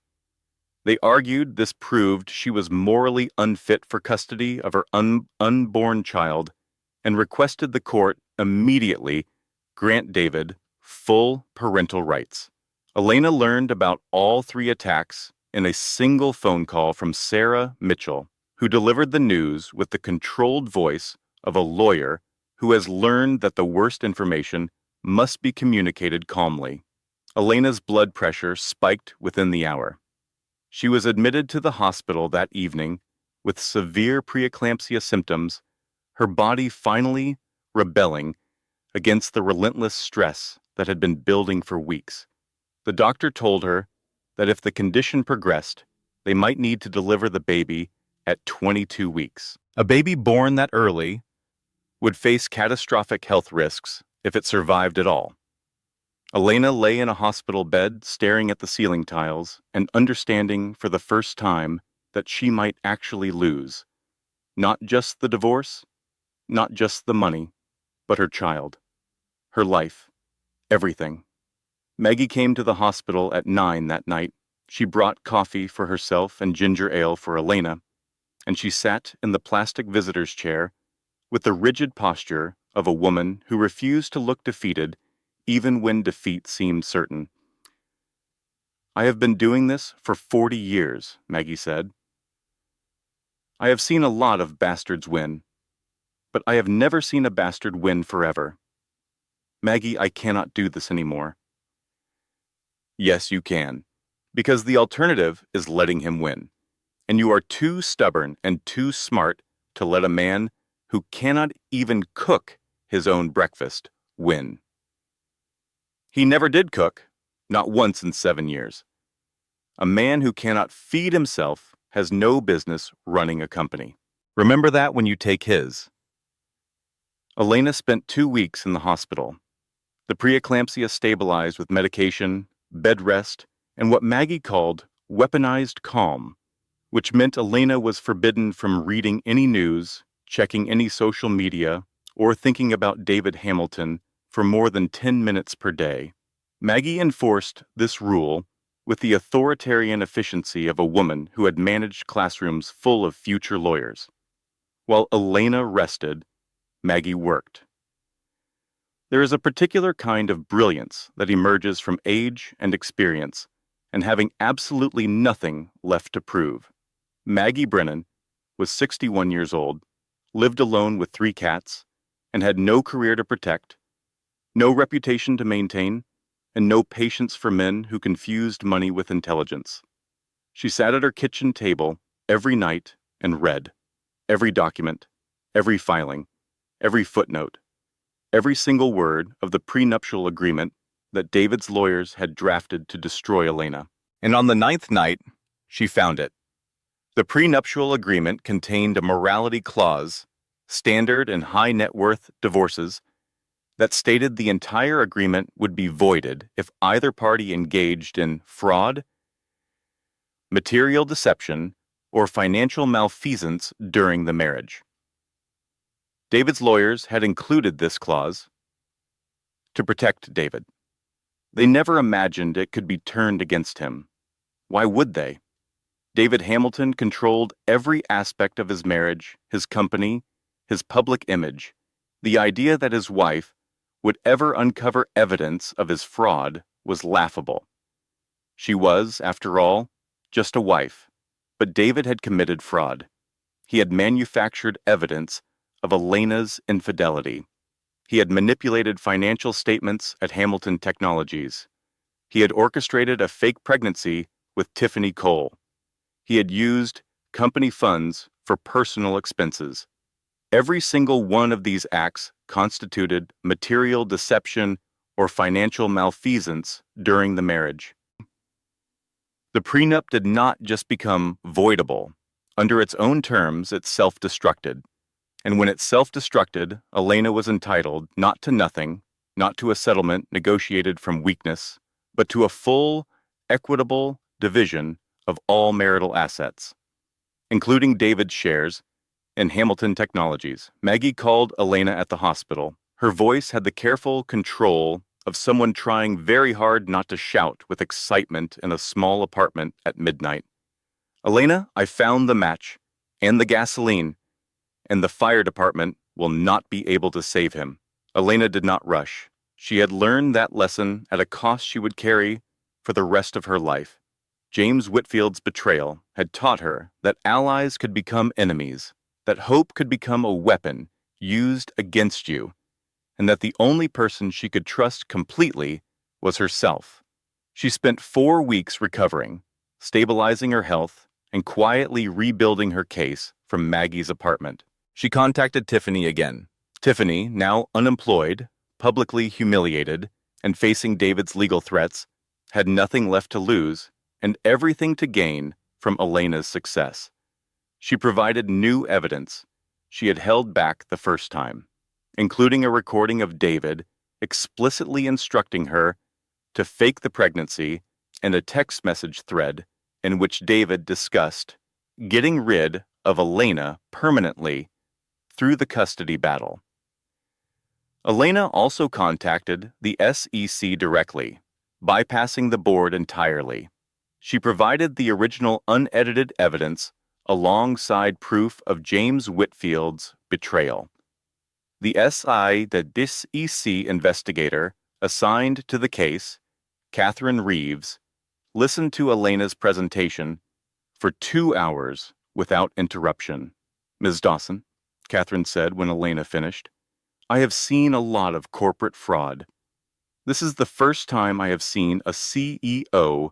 They argued this proved she was morally unfit for custody of her unborn child and requested the court immediately grant David full parental rights. Elena learned about all three attacks in a single phone call from Sarah Mitchell, who delivered the news with the controlled voice of a lawyer who has learned that the worst information must be communicated calmly. Elena's blood pressure spiked within the hour. She was admitted to the hospital that evening with severe preeclampsia symptoms, her body finally rebelling against the relentless stress that had been building for weeks. The doctor told her that if the condition progressed, they might need to deliver the baby at 22 weeks. A baby born that early would face catastrophic health risks if it survived at all. Elena lay in a hospital bed staring at the ceiling tiles and understanding for the first time that she might actually lose. Not just the divorce, not just the money, but her child, her life, everything. Maggie came to the hospital at 9 that night. She brought coffee for herself and ginger ale for Elena, and she sat in the plastic visitor's chair with the rigid posture of a woman who refused to look defeated even when defeat seemed certain. "I have been doing this for 40 years, Maggie said. I have seen a lot of bastards win, but I have never seen a bastard win forever. Maggie, I cannot do this anymore." "Yes, you can, because the alternative is letting him win, and you are too stubborn and too smart to let a man who cannot even cook his own breakfast win." He never did cook, not once in 7 years. A man who cannot feed himself has no business running a company. Remember that when you take his. Elena spent 2 weeks in the hospital. The preeclampsia stabilized with medication, bed rest, and what Maggie called weaponized calm, which meant Elena was forbidden from reading any news, checking any social media, or thinking about David Hamilton for more than 10 minutes per day. Maggie enforced this rule with the authoritarian efficiency of a woman who had managed classrooms full of future lawyers. While Elena rested, Maggie worked. There is a particular kind of brilliance that emerges from age and experience and having absolutely nothing left to prove. Maggie Brennan was 61 years old, lived alone with 3 cats, and had no career to protect, no reputation to maintain, and no patience for men who confused money with intelligence. She sat at her kitchen table every night and read every document, every filing, every footnote, every single word of the prenuptial agreement that David's lawyers had drafted to destroy Elena. And on the 9th night, she found it. The prenuptial agreement contained a morality clause, standard in high net worth divorces, that stated the entire agreement would be voided if either party engaged in fraud, material deception, or financial malfeasance during the marriage. David's lawyers had included this clause to protect David. They never imagined it could be turned against him. Why would they? David Hamilton controlled every aspect of his marriage, his company, his public image. The idea that his wife would ever uncover evidence of his fraud was laughable. She was, after all, just a wife, but David had committed fraud. He had manufactured evidence of Elena's infidelity. He had manipulated financial statements at Hamilton Technologies. He had orchestrated a fake pregnancy with Tiffany Cole. He had used company funds for personal expenses. Every single one of these acts constituted material deception or financial malfeasance during the marriage. The prenup did not just become voidable. Under its own terms, it self-destructed. And when it self-destructed, Elena was entitled not to nothing, not to a settlement negotiated from weakness, but to a full, equitable division of all marital assets, including David's shares in Hamilton Technologies. Maggie called Elena at the hospital. Her voice had the careful control of someone trying very hard not to shout with excitement in a small apartment at midnight. Elena, I found the match and the gasoline, and the fire department will not be able to save him. Elena did not rush. She had learned that lesson at a cost she would carry for the rest of her life. James Whitfield's betrayal had taught her that allies could become enemies, that hope could become a weapon used against you, and that the only person she could trust completely was herself. She spent 4 weeks recovering, stabilizing her health, and quietly rebuilding her case from Maggie's apartment. She contacted Tiffany again. Tiffany, now unemployed, publicly humiliated, and facing David's legal threats, had nothing left to lose and everything to gain from Elena's success. She provided new evidence she had held back the first time, including a recording of David explicitly instructing her to fake the pregnancy and a text message thread in which David discussed getting rid of Elena permanently through the custody battle. Elena also contacted the SEC directly, bypassing the board entirely. She provided the original unedited evidence alongside proof of James Whitfield's betrayal. The SEC investigator assigned to the case, Catherine Reeves, listened to Elena's presentation for 2 hours without interruption. Ms. Dawson, Catherine said when Elena finished, I have seen a lot of corporate fraud. This is the first time I have seen a CEO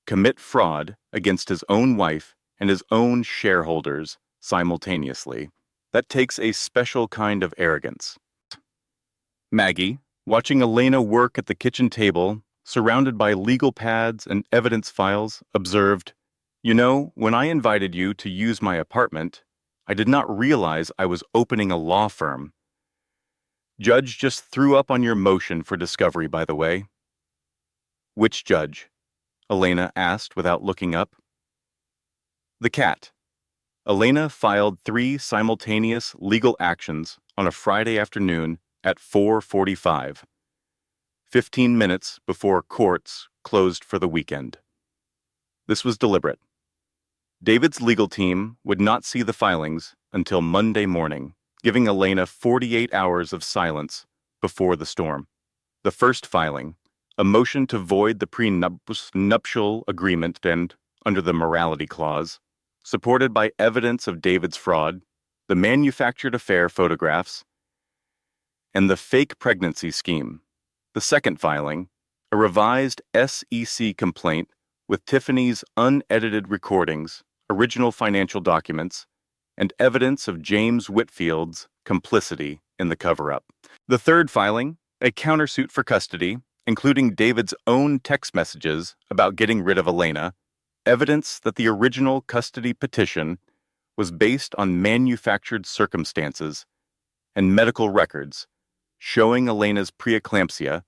commit fraud against his own wife and his own shareholders simultaneously. That takes a special kind of arrogance. Maggie, watching Elena work at the kitchen table, surrounded by legal pads and evidence files, observed, You know, when I invited you to use my apartment, I did not realize I was opening a law firm. Judge just threw up on your motion for discovery, by the way. Which judge? Elena asked without looking up. The cat. Elena filed 3 simultaneous legal actions on a Friday afternoon at 4:45, 15 minutes before courts closed for the weekend. This was deliberate. David's legal team would not see the filings until Monday morning, giving Elena 48 hours of silence before the storm. The first filing, a motion to void the prenuptial agreement and, under the morality clause, supported by evidence of David's fraud, the manufactured affair photographs, and the fake pregnancy scheme. The second filing, a revised SEC complaint with Tiffany's unedited recordings, original financial documents, and evidence of James Whitfield's complicity in the cover-up. The third filing, a countersuit for custody, including David's own text messages about getting rid of Elena, evidence that the original custody petition was based on manufactured circumstances, and medical records showing Elena's preeclampsia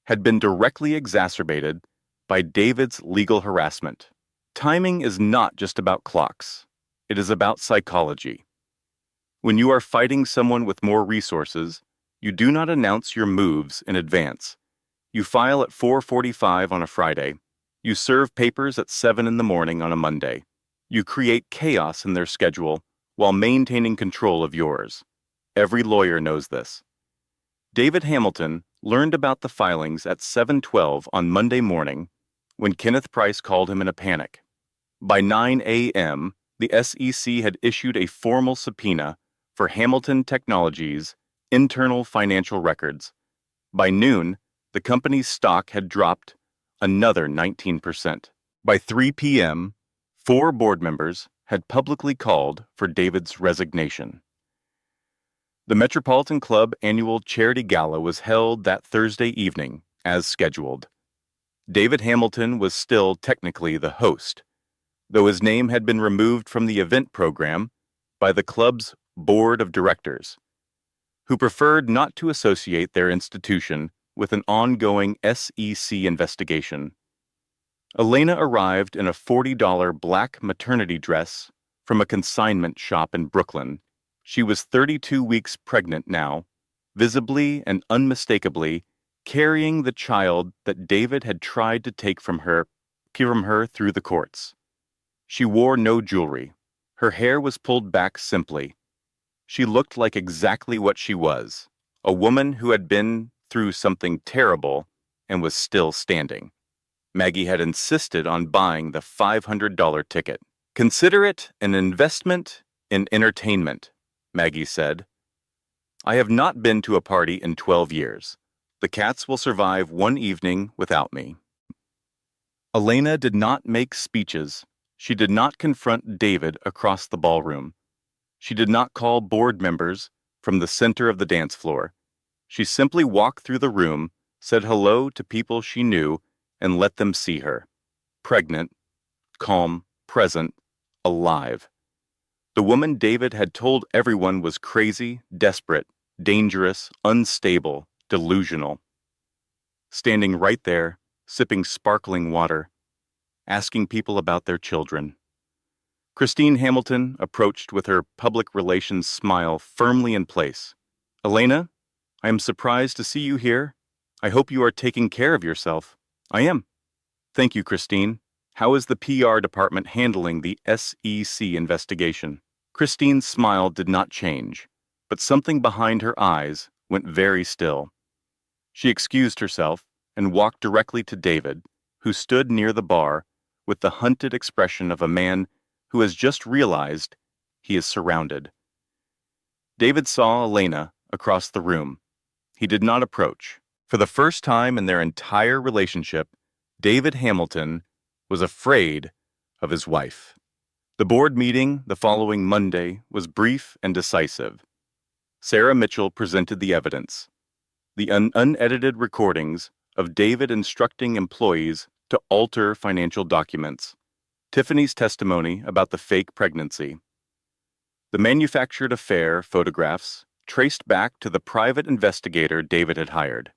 had been directly exacerbated by David's legal harassment. Timing is not just about clocks. It is about psychology. When you are fighting someone with more resources, you do not announce your moves in advance. You file at 4:45 on a Friday. You serve papers at 7 in the morning on a Monday. You create chaos in their schedule while maintaining control of yours. Every lawyer knows this. David Hamilton learned about the filings at 7:12 on Monday morning when Kenneth Price called him in a panic. By 9 a.m., the SEC had issued a formal subpoena for Hamilton Technologies' internal financial records. By noon, the company's stock had dropped another 19%. By 3 p.m., 4 board members had publicly called for David's resignation. The Metropolitan Club annual charity gala was held that Thursday evening, as scheduled. David Hamilton was still technically the host, though his name had been removed from the event program by the club's board of directors, who preferred not to associate their institution with an ongoing SEC investigation. Elena arrived in a $40 black maternity dress from a consignment shop in Brooklyn. She was 32 weeks pregnant now, visibly and unmistakably carrying the child that David had tried to take from her through the courts. She wore no jewelry. Her hair was pulled back simply. She looked like exactly what she was, a woman who had been through something terrible and was still standing. Maggie had insisted on buying the $500 ticket. "Consider it an investment in entertainment," Maggie said. "I have not been to a party in 12 years. The cats will survive one evening without me." Elena did not make speeches. She did not confront David across the ballroom. She did not call board members from the center of the dance floor. She simply walked through the room, said hello to people she knew, and let them see her. Pregnant, calm, present, alive. The woman David had told everyone was crazy, desperate, dangerous, unstable, delusional. Standing right there, sipping sparkling water, asking people about their children. Christine Hamilton approached with her public relations smile firmly in place. "Elena, I am surprised to see you here. I hope you are taking care of yourself." "I am." "Thank you, Christine. How is the PR department handling the SEC investigation?" Christine's smile did not change, but something behind her eyes went very still. She excused herself and walked directly to David, who stood near the bar with the hunted expression of a man who has just realized he is surrounded. David saw Elena across the room. He did not approach. For the first time in their entire relationship, David Hamilton was afraid of his wife. The board meeting the following Monday was brief and decisive. Sarah Mitchell presented the evidence, the unedited recordings of David instructing employees to alter financial documents, Tiffany's testimony about the fake pregnancy, the manufactured affair photographs traced back to the private investigator David had hired,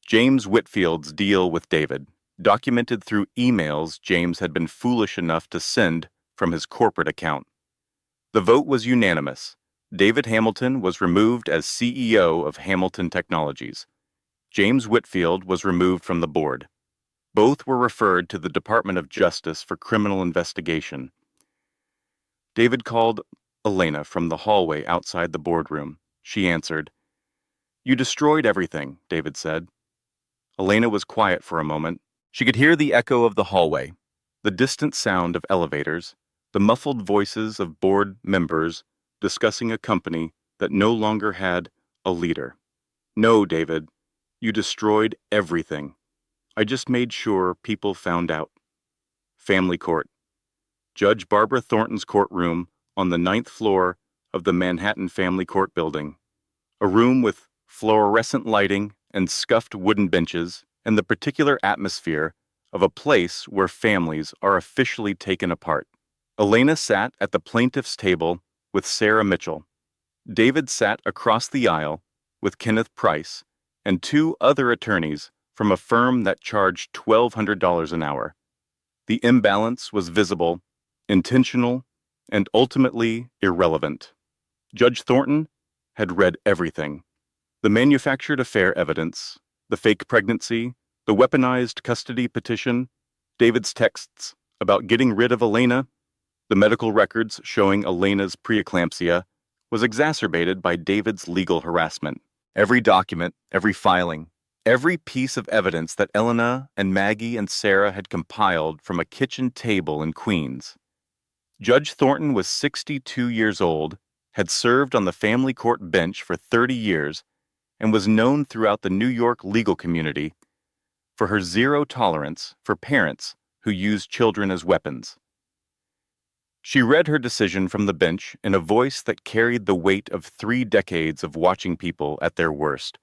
James Whitfield's deal with David, documented through emails James had been foolish enough to send from his corporate account. The vote was unanimous. David Hamilton was removed as CEO of Hamilton Technologies. James Whitfield was removed from the board. Both were referred to the Department of Justice for criminal investigation. David called Elena from the hallway outside the boardroom. She answered. "You destroyed everything," David said. Elena was quiet for a moment. She could hear the echo of the hallway, the distant sound of elevators, The muffled voices of board members discussing a company that no longer had a leader. No, David, you destroyed everything. I just made sure people found out. Family Court. Judge Barbara Thornton's courtroom on the 9th floor of the Manhattan Family Court building. A room with fluorescent lighting and scuffed wooden benches and the particular atmosphere of a place where families are officially taken apart. Elena sat at the plaintiff's table with Sarah Mitchell. David sat across the aisle with Kenneth Price and two other attorneys from a firm that charged $1,200 an hour. The imbalance was visible, intentional, and ultimately irrelevant. Judge Thornton had read everything. The manufactured affair evidence, the fake pregnancy, the weaponized custody petition, David's texts about getting rid of Elena, the medical records showing Elena's preeclampsia was exacerbated by David's legal harassment. Every document, every filing, every piece of evidence that Elena and Maggie and Sarah had compiled from a kitchen table in Queens. Judge Thornton was 62 years old, had served on the family court bench for 30 years, and was known throughout the New York legal community for her zero tolerance for parents who used children as weapons. She read her decision from the bench in a voice that carried the weight of 3 decades of watching people at their worst.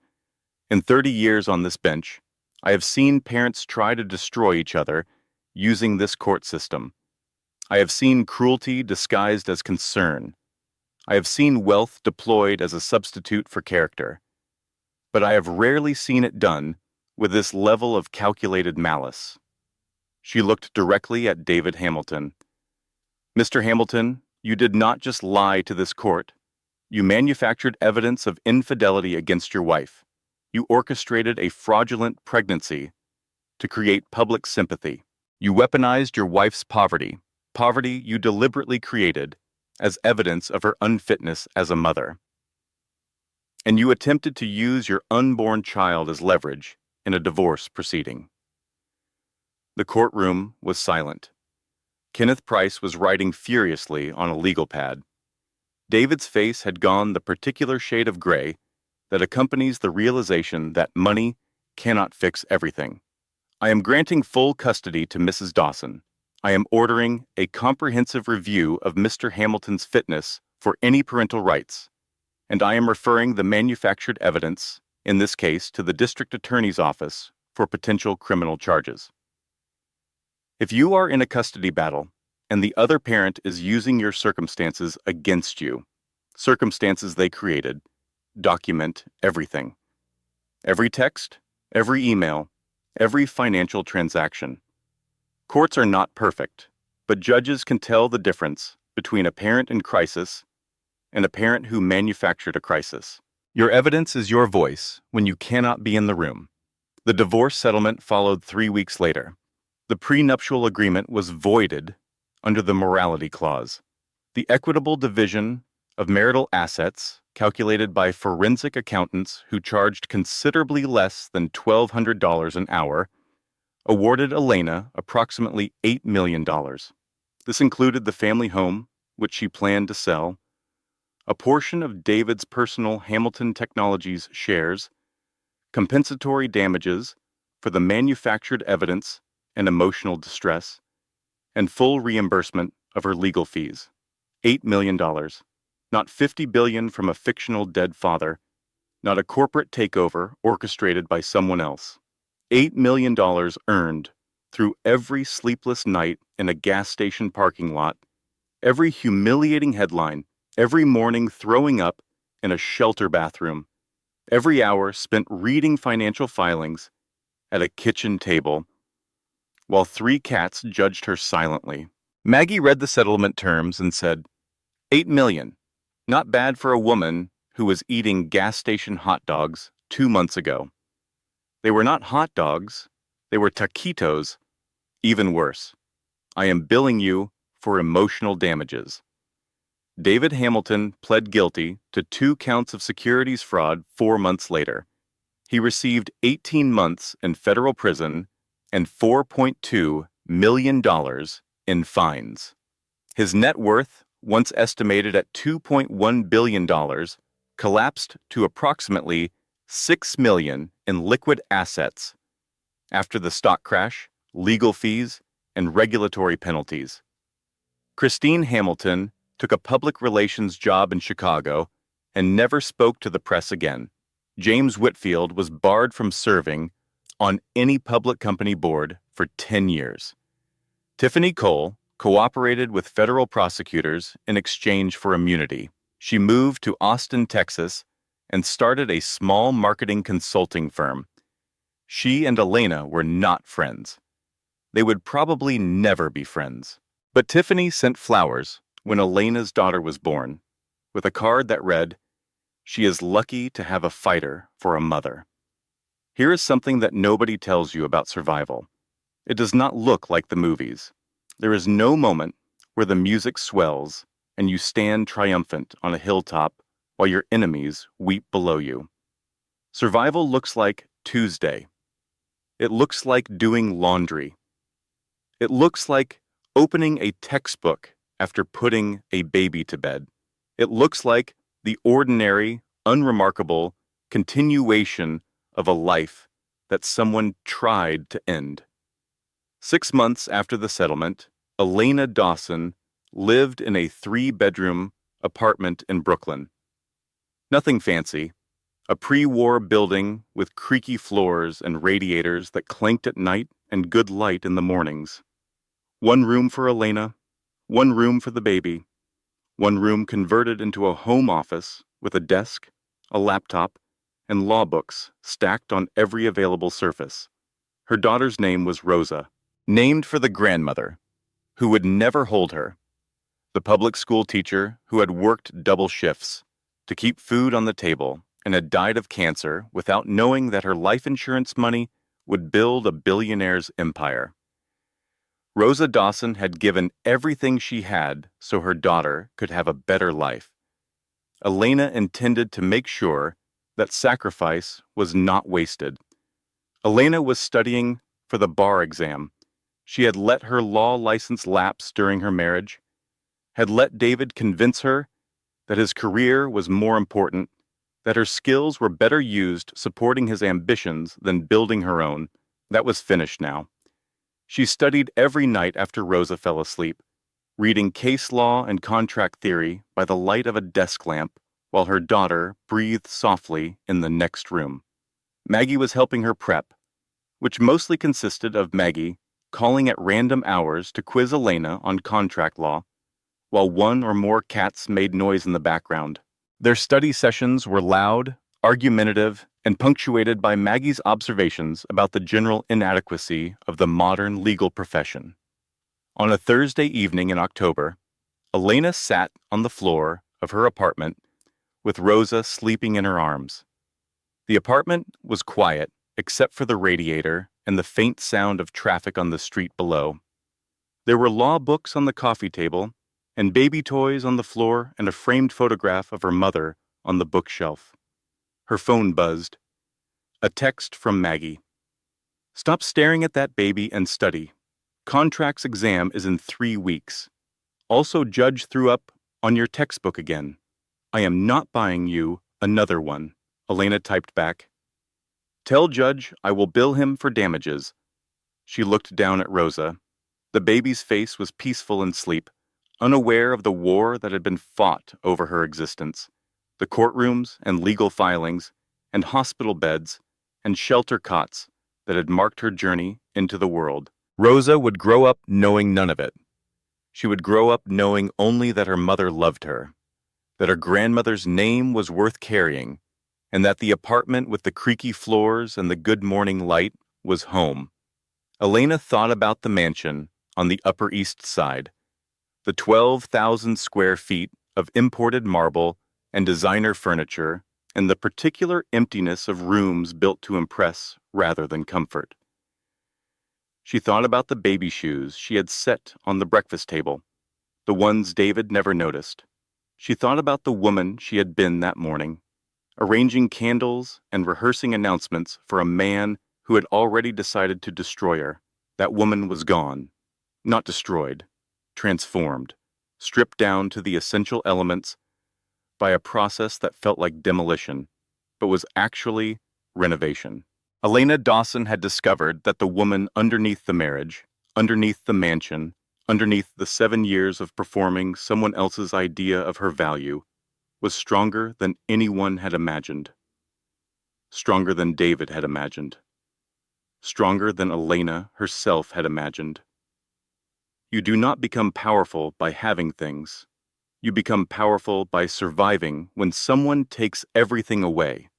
In 30 years on this bench, I have seen parents try to destroy each other using this court system. I have seen cruelty disguised as concern. I have seen wealth deployed as a substitute for character. But I have rarely seen it done with this level of calculated malice. She looked directly at David Hamilton. Mr. Hamilton, you did not just lie to this court. You manufactured evidence of infidelity against your wife. You orchestrated a fraudulent pregnancy to create public sympathy. You weaponized your wife's poverty you deliberately created as evidence of her unfitness as a mother. And you attempted to use your unborn child as leverage in a divorce proceeding. The courtroom was silent. Kenneth Price was writing furiously on a legal pad. David's face had gone the particular shade of gray that accompanies the realization that money cannot fix everything. I am granting full custody to Mrs. Dawson. I am ordering a comprehensive review of Mr. Hamilton's fitness for any parental rights, and I am referring the manufactured evidence, in this case, to the district attorney's office for potential criminal charges. If you are in a custody battle and the other parent is using your circumstances against you, circumstances they created, document everything. Every text, every email, every financial transaction. Courts are not perfect, but judges can tell the difference between a parent in crisis and a parent who manufactured a crisis. Your evidence is your voice when you cannot be in the room. The divorce settlement followed 3 weeks later. The prenuptial agreement was voided under the morality clause. The equitable division of marital assets, calculated by forensic accountants who charged considerably less than $1,200 an hour, awarded Elena approximately $8 million. This included the family home, which she planned to sell, a portion of David's personal Hamilton Technologies shares, compensatory damages for the manufactured evidence and emotional distress, and full reimbursement of her legal fees. $8 million. Not $50 billion from a fictional dead father, not a corporate takeover orchestrated by someone else. $8 million earned through every sleepless night in a gas station parking lot, every humiliating headline, every morning throwing up in a shelter bathroom, every hour spent reading financial filings at a kitchen table, while 3 cats judged her silently. Maggie read the settlement terms and said, $8 million. Not bad for a woman who was eating gas station hot dogs 2 months ago. They were not hot dogs, they were taquitos. Even worse, I am billing you for emotional damages. David Hamilton pled guilty to 2 counts of securities fraud 4 months later. He received 18 months in federal prison and $4.2 million in fines. His net worth, once estimated at $2.1 billion, collapsed to approximately $6 million in liquid assets after the stock crash, legal fees, and regulatory penalties. Christine Hamilton took a public relations job in Chicago and never spoke to the press again. James Whitfield was barred from serving on any public company board for 10 years. Tiffany Cole cooperated with federal prosecutors in exchange for immunity. She moved to Austin, Texas, and started a small marketing consulting firm. She and Elena were not friends. They would probably never be friends. But Tiffany sent flowers when Elena's daughter was born, with a card that read, "She is lucky to have a fighter for a mother." Here is something that nobody tells you about survival. It does not look like the movies. There is no moment where the music swells and you stand triumphant on a hilltop while your enemies weep below you. Survival looks like Tuesday. It looks like doing laundry. It looks like opening a textbook after putting a baby to bed. It looks like the ordinary, unremarkable continuation of a life that someone tried to end. 6 months after the settlement, Elena Dawson lived in a 3-bedroom apartment in Brooklyn. Nothing fancy. A pre-war building with creaky floors and radiators that clanked at night and good light in the mornings. 1 room for Elena, 1 room for the baby, 1 room converted into a home office with a desk, a laptop, and law books stacked on every available surface. Her daughter's name was Rosa, named for the grandmother, who would never hold her, the public school teacher who had worked double shifts to keep food on the table and had died of cancer without knowing that her life insurance money would build a billionaire's empire. Rosa Dawson had given everything she had so her daughter could have a better life. Elena intended to make sure that sacrifice was not wasted. Elena was studying for the bar exam. She had let her law license lapse during her marriage, had let David convince her that his career was more important, that her skills were better used supporting his ambitions than building her own. That was finished now. She studied every night after Rosa fell asleep, reading case law and contract theory by the light of a desk lamp while her daughter breathed softly in the next room. Maggie was helping her prep, which mostly consisted of Maggie calling at random hours to quiz Elena on contract law, while 1 or more cats made noise in the background. Their study sessions were loud, argumentative, and punctuated by Maggie's observations about the general inadequacy of the modern legal profession. On a Thursday evening in October, Elena sat on the floor of her apartment with Rosa sleeping in her arms. The apartment was quiet except for the radiator and the faint sound of traffic on the street below. There were law books on the coffee table and baby toys on the floor and a framed photograph of her mother on the bookshelf. Her phone buzzed. A text from Maggie. "Stop staring at that baby and study. Contracts exam is in 3 weeks. Also, Judge threw up on your textbook again. I am not buying you another one," Elena typed back. "Tell Judge I will bill him for damages." She looked down at Rosa. The baby's face was peaceful in sleep, unaware of the war that had been fought over her existence, the courtrooms and legal filings, and hospital beds and shelter cots that had marked her journey into the world. Rosa would grow up knowing none of it. She would grow up knowing only that her mother loved her, that her grandmother's name was worth carrying, and that the apartment with the creaky floors and the good morning light was home. Elena thought about the mansion on the Upper East Side, the 12,000 square feet of imported marble and designer furniture, and the particular emptiness of rooms built to impress rather than comfort. She thought about the baby shoes she had set on the breakfast table, the ones David never noticed. She thought about the woman she had been that morning, arranging candles and rehearsing announcements for a man who had already decided to destroy her. That woman was gone, not destroyed, transformed. stripped down to the essential elements by a process that felt like demolition, but was actually renovation. Elena Dawson had discovered that the woman underneath the marriage, underneath the mansion, underneath the 7 years of performing someone else's idea of her value, was stronger than anyone had imagined. Stronger than David had imagined. Stronger than Elena herself had imagined. You do not become powerful by having things. You become powerful by surviving when someone takes everything away,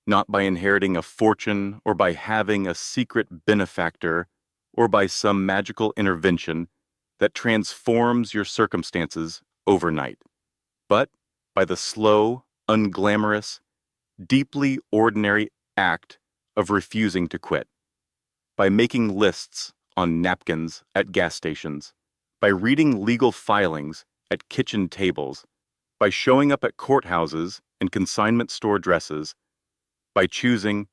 not by inheriting a fortune or by having a secret benefactor or by some magical intervention that transforms your circumstances overnight, but by the slow, unglamorous, deeply ordinary act of refusing to quit, by making lists on napkins at gas stations, by reading legal filings at kitchen tables, by showing up at courthouses in consignment store dresses, by choosing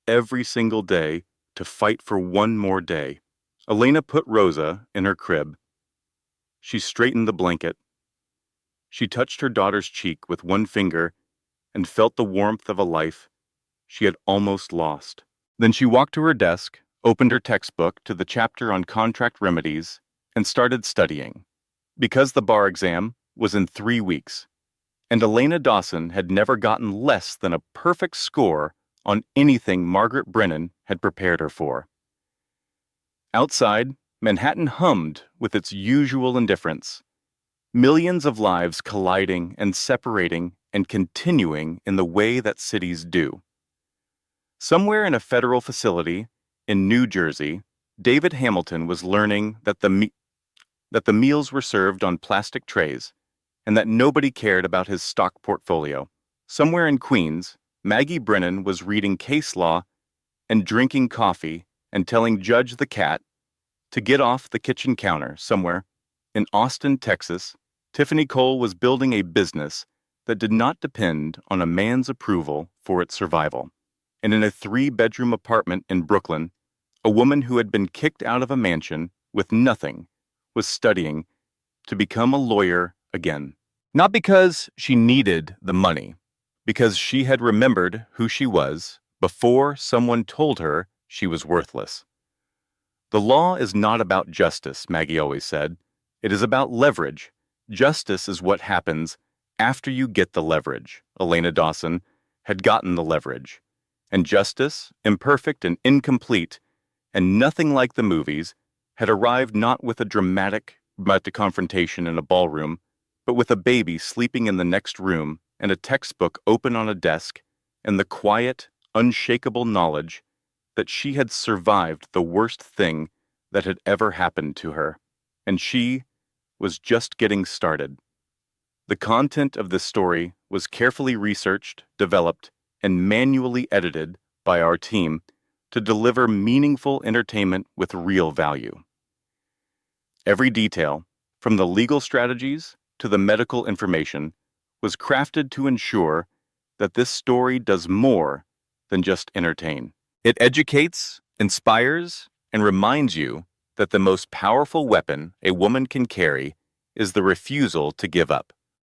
every single day to fight for one more day. Elena put Rosa in her crib. She straightened the blanket. She touched her daughter's cheek with one finger and felt the warmth of a life she had almost lost. Then she walked to her desk, opened her textbook to the chapter on contract remedies, and started studying. Because the bar exam was in 3 weeks, and Elena Dawson had never gotten less than a perfect score on anything Margaret Brennan had prepared her for. Outside, Manhattan hummed with its usual indifference. Millions of lives colliding and separating and continuing in the way that cities do. Somewhere in a federal facility in New Jersey, David Hamilton was learning that the meals were served on plastic trays and that nobody cared about his stock portfolio. Somewhere in Queens, Maggie Brennan was reading case law and drinking coffee and telling Judge the Cat to get off the kitchen counter. Somewhere in Austin, Texas, Tiffany Cole was building a business that did not depend on a man's approval for its survival. And in a 3-bedroom apartment in Brooklyn, a woman who had been kicked out of a mansion with nothing was studying to become a lawyer again. Not because she needed the money, because she had remembered who she was before someone told her she was worthless. The law is not about justice, Maggie always said. It is about leverage. Justice is what happens after you get the leverage. Elena Dawson had gotten the leverage. And justice, imperfect and incomplete, and nothing like the movies, had arrived not with a dramatic confrontation in a ballroom, but with a baby sleeping in the next room and a textbook open on a desk and the quiet, unshakable knowledge that she had survived the worst thing that had ever happened to her, and she was just getting started. The content of this story was carefully researched, developed, and manually edited by our team to deliver meaningful entertainment with real value. Every detail, from the legal strategies to the medical information, was crafted to ensure that this story does more than just entertain. It educates, inspires, and reminds you that the most powerful weapon a woman can carry is the refusal to give up.